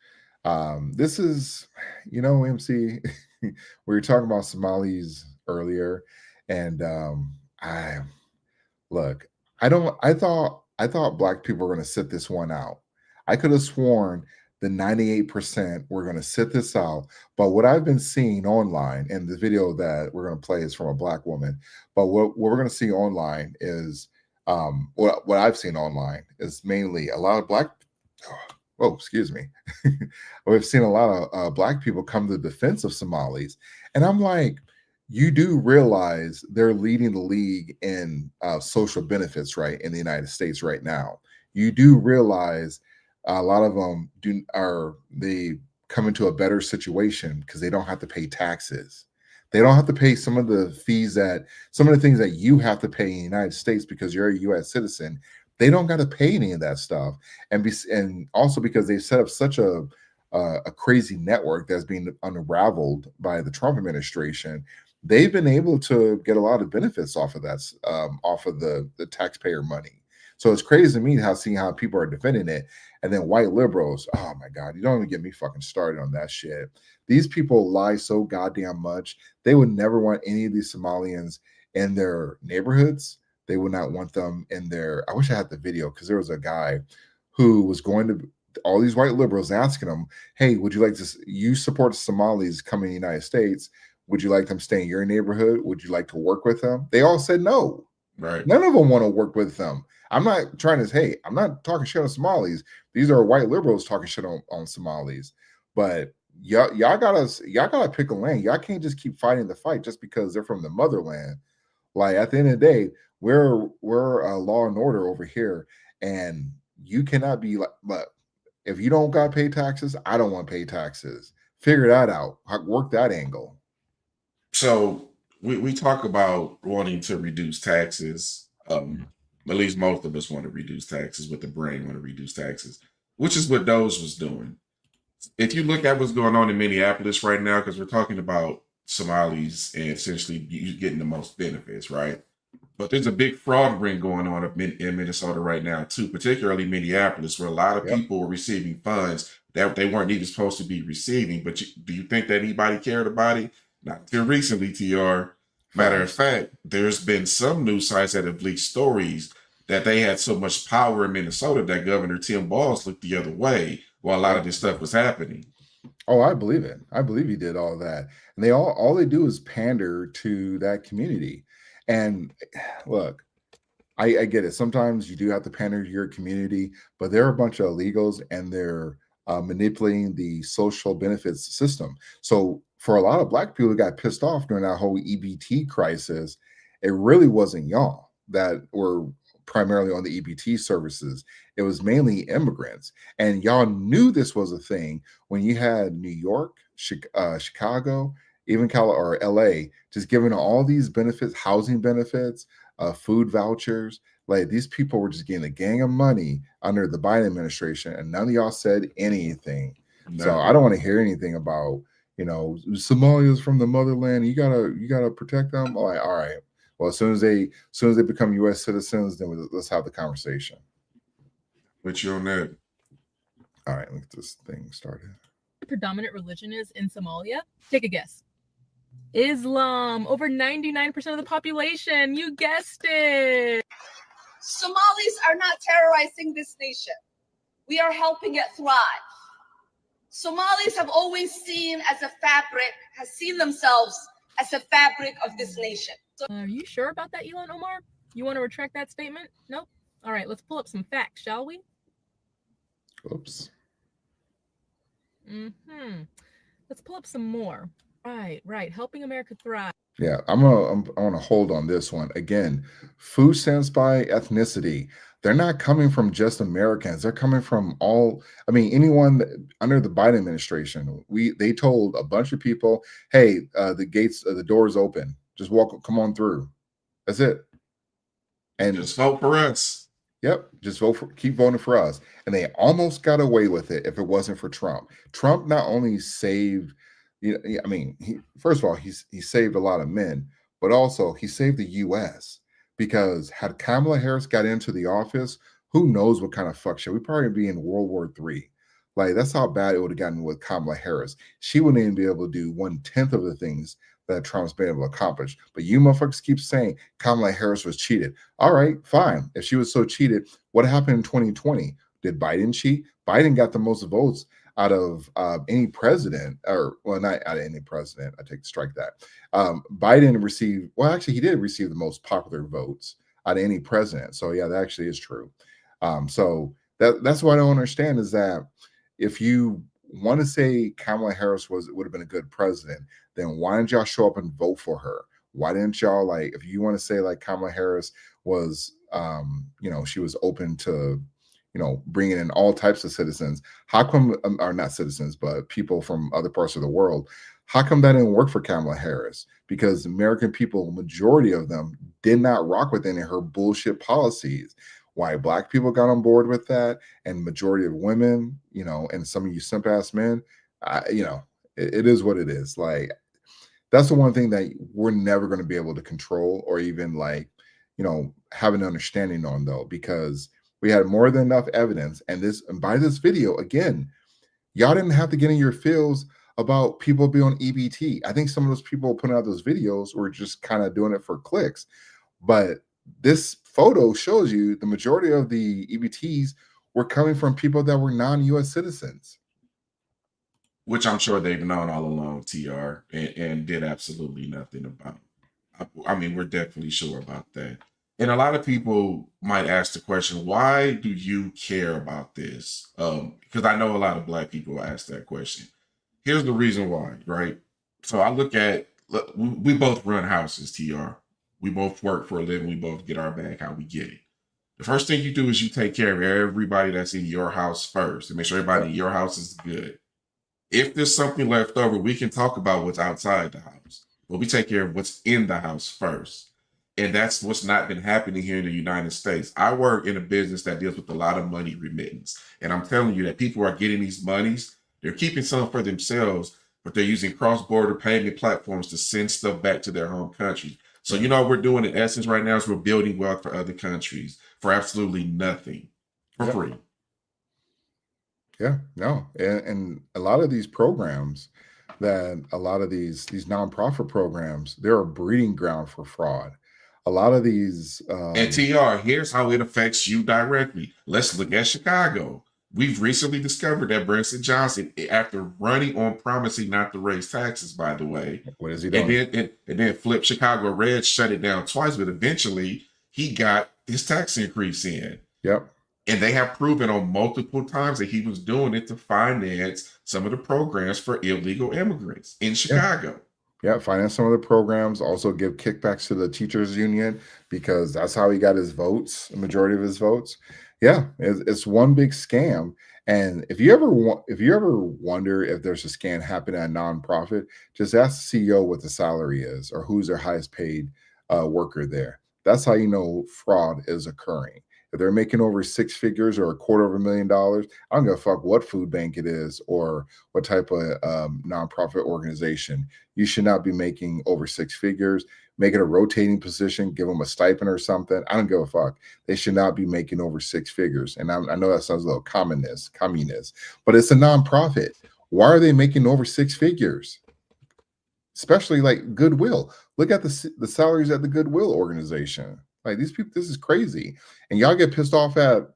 This is, MC, we were talking about Somalis earlier, and I thought black people were going to sit this one out. I could have sworn the 98% were going to sit this out. But what I've been seeing online, and the video that we're going to play is from a black woman, but what we're going to see online is what I've seen online is mainly a lot of black. Oh, excuse me. We've seen a lot of black people come to the defense of Somalis, and I'm like, you do realize they're leading the league in social benefits, right, in the United States right now. You do realize a lot of them they come into a better situation because they don't have to pay taxes. They don't have to pay some of the things that you have to pay in the United States because you're a U.S. citizen. They don't got to pay any of that stuff, and also because they set up such a crazy network that's being unraveled by the Trump administration. They've been able to get a lot of benefits off of that, off of the taxpayer money. So it's crazy to me seeing how people are defending it, and then white liberals. Oh my God, you don't even get me fucking started on that shit. These people lie so goddamn much. They would never want any of these Somalians in their neighborhoods. They would not want them in their. I wish I had the video because there was a guy who was going to all these white liberals asking him, "Hey, would you like to? You support Somalis coming to the United States? Would you like them stay in your neighborhood? Would you like to work with them?" They all said no. Right. None of them want to work with them. I'm not trying to. Hey, I'm not talking shit on Somalis. These are white liberals talking shit on Somalis. But y'all gotta pick a lane. Y'all can't just keep fighting the fight just because they're from the motherland. Like at the end of the day, we're law and order over here, and you cannot be like. But if you don't got to pay taxes, I don't want to pay taxes. Figure that out. Work that angle. So we talk about wanting to reduce taxes. At least most of us want to reduce taxes with the brain, want to reduce taxes, which is what Doge was doing. If you look at what's going on in Minneapolis right now, because we're talking about Somalis and essentially you getting the most benefits, right? But there's a big fraud ring going on in Minnesota right now, too, particularly Minneapolis, where a lot of people are receiving funds that they weren't even supposed to be receiving. But do you think that anybody cared about it? Not until recently, TR. Matter of fact, there's been some news sites that have leaked stories that they had so much power in Minnesota that Governor Tim Walz looked the other way while a lot of this stuff was happening. Oh, I believe it. I believe he did all that. And all they do is pander to that community. And look, I get it. Sometimes you do have to pander to your community, but there are a bunch of illegals and they're manipulating the social benefits system. So for a lot of Black people who got pissed off during that whole EBT crisis, it really wasn't y'all that were primarily on the EBT services. It was mainly immigrants. And y'all knew this was a thing when you had New York, Chicago, even or LA, just giving all these benefits, housing benefits, food vouchers. Like these people were just getting a gang of money under the Biden administration, and none of y'all said anything. No. So I don't want to hear anything about, Somalia's from the motherland. You gotta protect them. All right. Well, as soon as they become U.S. citizens, then let's have the conversation. With you on that. All right, let's get this thing started. Predominant religion is in Somalia? Take a guess. Islam. Over 99% of the population. You guessed it. Somalis are not terrorizing this nation. We are helping it thrive. Somalis have always seen themselves as a fabric of this nation. Are you sure about that, Elon Omar? You want to retract that statement? Nope. All right, let's pull up some facts, shall we? Oops. Let's pull up some more. Right. Helping America thrive. Yeah, I want to hold on this one. Again, food stamps by ethnicity. They're not coming from just Americans. They're coming from anyone under the Biden administration. They told a bunch of people, hey, the door's open. Just come on through. That's it. And just vote for us. Yep. Just keep voting for us. And they almost got away with it if it wasn't for Trump. Trump not only saved, first of all, he saved a lot of men, but also he saved the U.S. because had Kamala Harris got into the office, who knows what kind of fuck shit. We'd probably be in World War III. Like, that's how bad it would have gotten with Kamala Harris. She wouldn't even be able to do 1/10 of the things that Trump's been able to accomplish. But you motherfuckers keep saying Kamala Harris was cheated. All right, fine. If she was so cheated, what happened in 2020? Did Biden cheat? Biden got the most votes out of any president, not out of any president. I strike that. Biden received, he did receive the most popular votes out of any president. So yeah, that actually is true. So that's what I don't understand is that if you want to say Kamala Harris would have been a good president, then why didn't y'all show up and vote for her? Why didn't y'all if you want to say Kamala Harris was, she was open to, bringing in all types of citizens. How come, or not citizens, but people from other parts of the world? How come that didn't work for Kamala Harris? Because American people, majority of them, did not rock with any of her bullshit policies. Why Black people got on board with that, and majority of women, and some of you simp ass men, it is what it is. Like, that's the one thing that we're never going to be able to control or even have an understanding on, though, because we had more than enough evidence. And by this video, again, y'all didn't have to get in your feels about people being on EBT. I think some of those people putting out those videos were just kind of doing it for clicks. But this photo shows you the majority of the EBTs were coming from people that were non-US citizens. Which I'm sure they've known all along, TR, and did absolutely nothing about. I mean, we're definitely sure about that. And a lot of people might ask the question, why do you care about this? Because I know a lot of Black people ask that question. Here's the reason why, right? So I look, we both run houses, TR. We both work for a living. We both get our bag how we get it. The first thing you do is you take care of everybody that's in your house first and make sure everybody in your house is good. If there's something left over, we can talk about what's outside the house, but we take care of what's in the house first. And that's what's not been happening here in the United States. I work in a business that deals with a lot of money remittance. And I'm telling you that people are getting these monies. They're keeping some for themselves, but they're using cross-border payment platforms to send stuff back to their home country. So what we're doing in essence right now is we're building wealth for other countries for absolutely nothing, for free. Yeah, no. And a lot of these programs a lot of these nonprofit programs, they're a breeding ground for fraud. A lot of these and TR, here's how it affects you directly. Let's look at Chicago. We've recently discovered that Branson Johnson, after running on promising not to raise taxes, by the way, what is he doing? And then flip Chicago Red, shut it down twice, but eventually he got his tax increase in. Yep. And they have proven on multiple times that he was doing it to finance some of the programs for illegal immigrants in Chicago. Yeah, finance some of the programs, also give kickbacks to the teachers union because that's how he got his votes, the majority of his votes. Yeah, it's one big scam. And if you ever wonder if there's a scam happening at a nonprofit, just ask the CEO what the salary is or who's their highest paid worker there. That's how you know fraud is occurring. If they're making over six figures or $250,000, I don't give a fuck what food bank it is or what type of nonprofit organization. You should not be making over six figures. Make it a rotating position, give them a stipend or something. I don't give a fuck. They should not be making over six figures. And I know that sounds a little communist, but it's a nonprofit. Why are they making over six figures? Especially like Goodwill. Look at the salaries at the Goodwill organization. Like these people, this is crazy. And y'all get pissed off at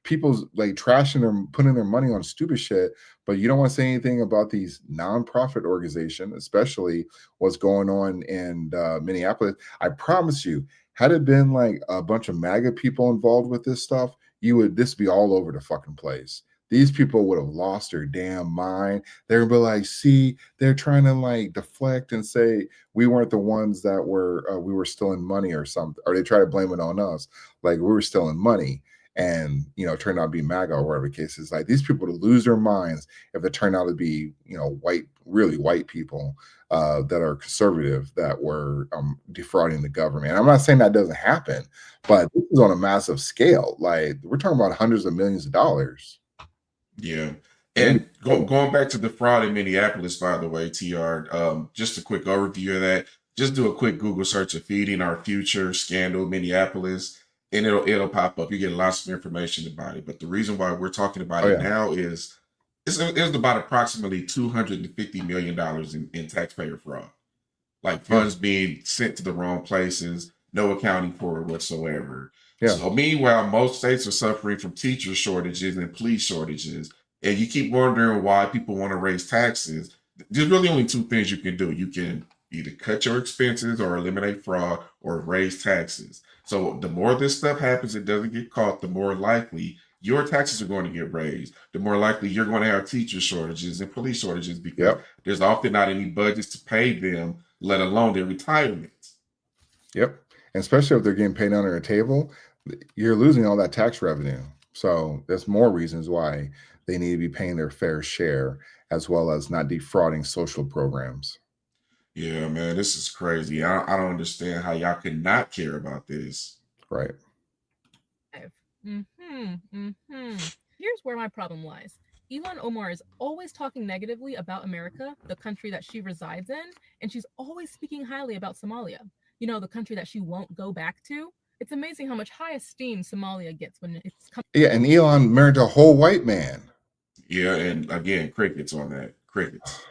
people's like trashing or putting their money on stupid shit, but you don't want to say anything about these nonprofit organizations, especially what's going on in Minneapolis. I promise you, had it been like a bunch of MAGA people involved with this stuff, this be all over the fucking place. These people would have lost their damn mind. They would be like, see, they're trying to like deflect and say we weren't the ones that we were stealing money or something, or they try to blame it on us, like we were stealing money and, turned out to be MAGA or whatever the case is. Like these people would lose their minds if it turned out to be, really white people that are conservative that were defrauding the government. And I'm not saying that doesn't happen, but this is on a massive scale. Like we're talking about hundreds of millions of dollars. Yeah. And going back to the fraud in Minneapolis, by the way, TR, just a quick overview of that. Just do a quick Google search of Feeding Our Future Scandal Minneapolis, and it'll pop up. You get lots of information about it. But the reason why we're talking about it now is it's about approximately $250 million in taxpayer fraud. Like funds being sent to the wrong places, no accounting for it whatsoever. Yeah. So meanwhile, most states are suffering from teacher shortages and police shortages. And you keep wondering why people want to raise taxes. There's really only two things you can do. You can either cut your expenses or eliminate fraud or raise taxes. So the more this stuff happens, it doesn't get caught, the more likely your taxes are going to get raised. The more likely you're going to have teacher shortages and police shortages because there's often not any budgets to pay them, let alone their retirement. Yep. And especially if they're getting paid under a table, you're losing all that tax revenue. So there's more reasons why they need to be paying their fair share, as well as not defrauding social programs. Yeah, man, this is crazy. I don't understand how y'all could not care about this. Right. Here's where my problem lies. Ilhan Omar is always talking negatively about America, the country that she resides in, and she's always speaking highly about Somalia, you know, the country that she won't go back to. It's amazing how much high esteem Somalia gets when it's Yeah, and Elon married a whole white man. Yeah, and again, crickets on that. Crickets.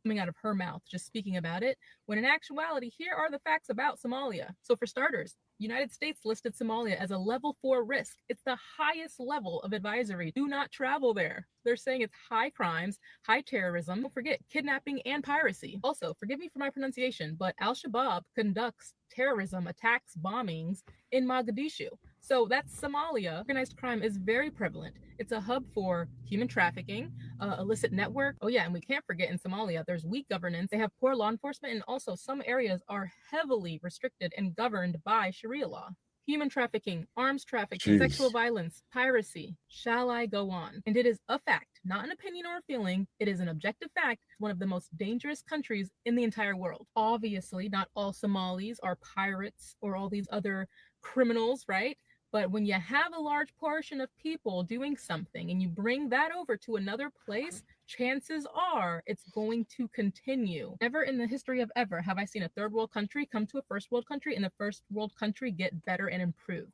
coming out of her mouth just speaking about it, when in actuality, here are the facts about Somalia. So for starters, United States listed Somalia as a level 4 risk. It's the highest level of advisory. Do not travel there. They're saying it's high crimes, high terrorism, don't forget kidnapping and piracy. Also, forgive me for my pronunciation, but Al-Shabaab conducts terrorism attacks, bombings in Mogadishu. So that's Somalia. Organized crime is very prevalent. It's a hub for human trafficking, illicit network. Oh yeah, and we can't forget in Somalia, there's weak governance. They have poor law enforcement, and also some areas are heavily restricted and governed by Sharia law. Human trafficking, arms trafficking, sexual violence, piracy. Shall I go on? And it is a fact, not an opinion or a feeling. It is an objective fact. One of the most dangerous countries in the entire world. Obviously, not all Somalis are pirates or all these other criminals, right? But when you have a large portion of people doing something and you bring that over to another place, chances are it's going to continue. Never in the history of ever have I seen a third world country come to a first world country and the first world country get better and improve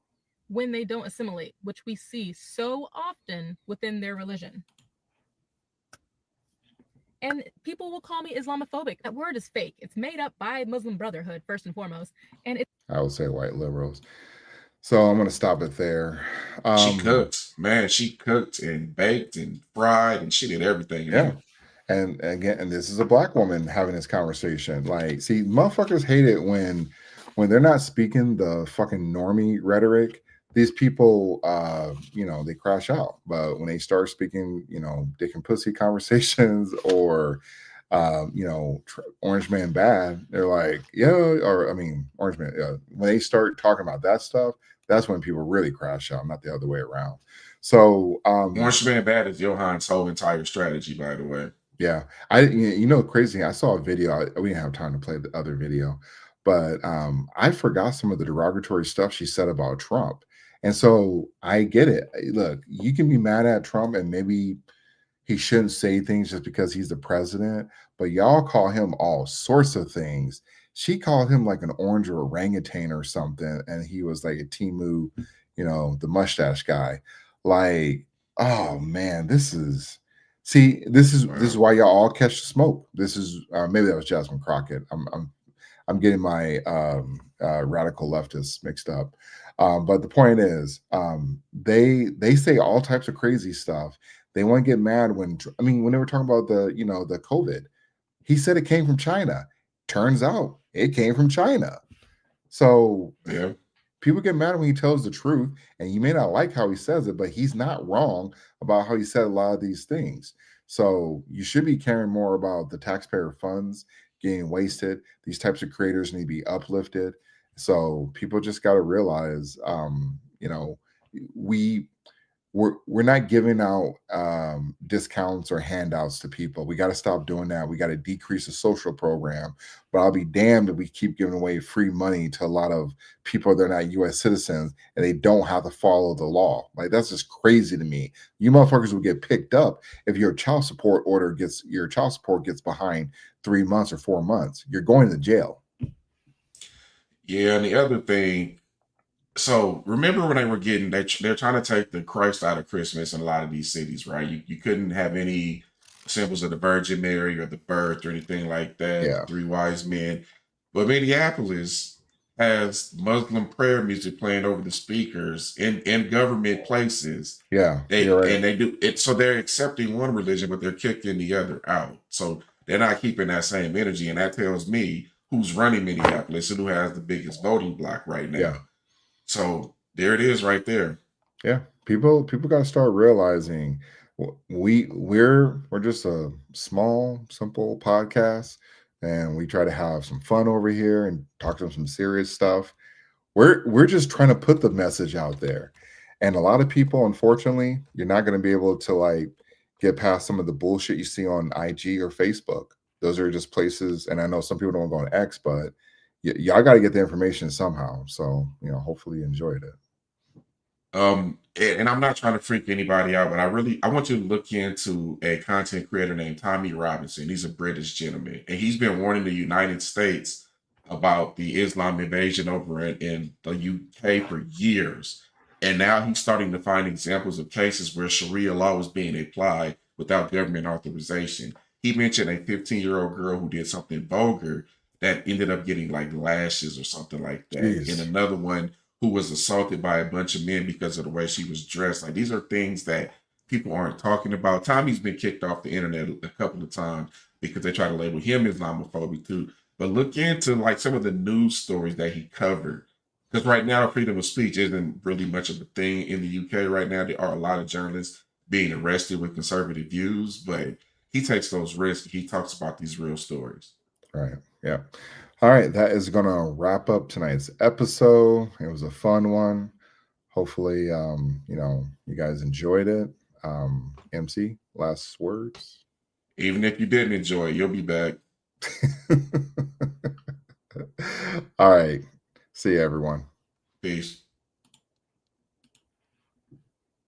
when they don't assimilate, which we see so often within their religion. And people will call me Islamophobic. That word is fake. It's made up by Muslim Brotherhood, first and foremost. And it's I would say white liberals. So I'm going to stop it there. She cooked, man. She cooked and baked and fried, and she did everything. Yeah. And again, and this is a black woman having this conversation. Like, see, motherfuckers hate it when they're not speaking the fucking normie rhetoric. These people, they crash out. But when they start speaking, dick and pussy conversations or, Orange Man bad, they're like, Orange Man. When they start talking about that stuff, that's when people really crash out, not the other way around. So, Orange Man bad is Johan's whole entire strategy, by the way. Yeah, crazy. I saw a video. We didn't have time to play the other video, but I forgot some of the derogatory stuff she said about Trump. And so I get it. Look, you can be mad at Trump and maybe he shouldn't say things just because he's the president, but y'all call him all sorts of things. She called him like an orange or orangutan or something, and he was like a Timu, the mustache guy. Like, oh man, this is why y'all all catch the smoke. This is maybe that was Jasmine Crockett. I'm getting my radical leftists mixed up. But the point is, they say all types of crazy stuff. They want to get mad when they were talking about the COVID. He said it came from China. Turns out it came from China. So yeah, people get mad when he tells the truth, and you may not like how he says it, but he's not wrong about how he said a lot of these things. So you should be caring more about the taxpayer funds getting wasted. These types of creators need to be uplifted. So people just got to realize, we're not giving out discounts or handouts to people. We got to stop doing that. We got to decrease the social program. But I'll be damned if we keep giving away free money to a lot of people that are not U.S. citizens and they don't have to follow the law. Like, that's just crazy to me. You motherfuckers will get picked up if your child support gets behind 3 months or 4 months. You're going to jail. Yeah, and the other thing. So remember when they were they're trying to take the Christ out of Christmas in a lot of these cities, right? You couldn't have any symbols of the Virgin Mary or the birth or anything like that. Yeah. 3 wise men. But Minneapolis has Muslim prayer music playing over the speakers in government places. Yeah. You're right. And they do it. So they're accepting one religion, but they're kicking the other out. So they're not keeping that same energy. And that tells me who's running Minneapolis and who has the biggest voting block right now. Yeah. So there it is right there. Yeah. People got to start realizing we're just a small, simple podcast, and we try to have some fun over here and talk to some serious stuff. We're just trying to put the message out there. And a lot of people, unfortunately, you're not going to be able to like get past some of the bullshit you see on IG or Facebook. Those are just places, and I know some people don't go on X, but y'all got to get the information somehow. So, you know, hopefully you enjoyed it. And I'm not trying to freak anybody out, but I want you to look into a content creator named Tommy Robinson. He's a British gentleman, and he's been warning the United States about the Islam invasion over in the UK for years. And now he's starting to find examples of cases where Sharia law was being applied without government authorization. He mentioned a 15-year-old girl who did something vulgar that ended up getting like lashes or something like that. Jeez. And another one who was assaulted by a bunch of men because of the way she was dressed. Like, these are things that people aren't talking about. Tommy's been kicked off the internet a couple of times because they try to label him Islamophobic too. But look into like some of the news stories that he covered. Because right now, freedom of speech isn't really much of a thing in the UK right now. There are a lot of journalists being arrested with conservative views, but he takes those risks. He talks about these real stories. Right. Yeah. All right. That is going to wrap up tonight's episode. It was a fun one. Hopefully, you know, you guys enjoyed it. MC, last words. Even if you didn't enjoy it, you'll be back. All right. See you, everyone. Peace.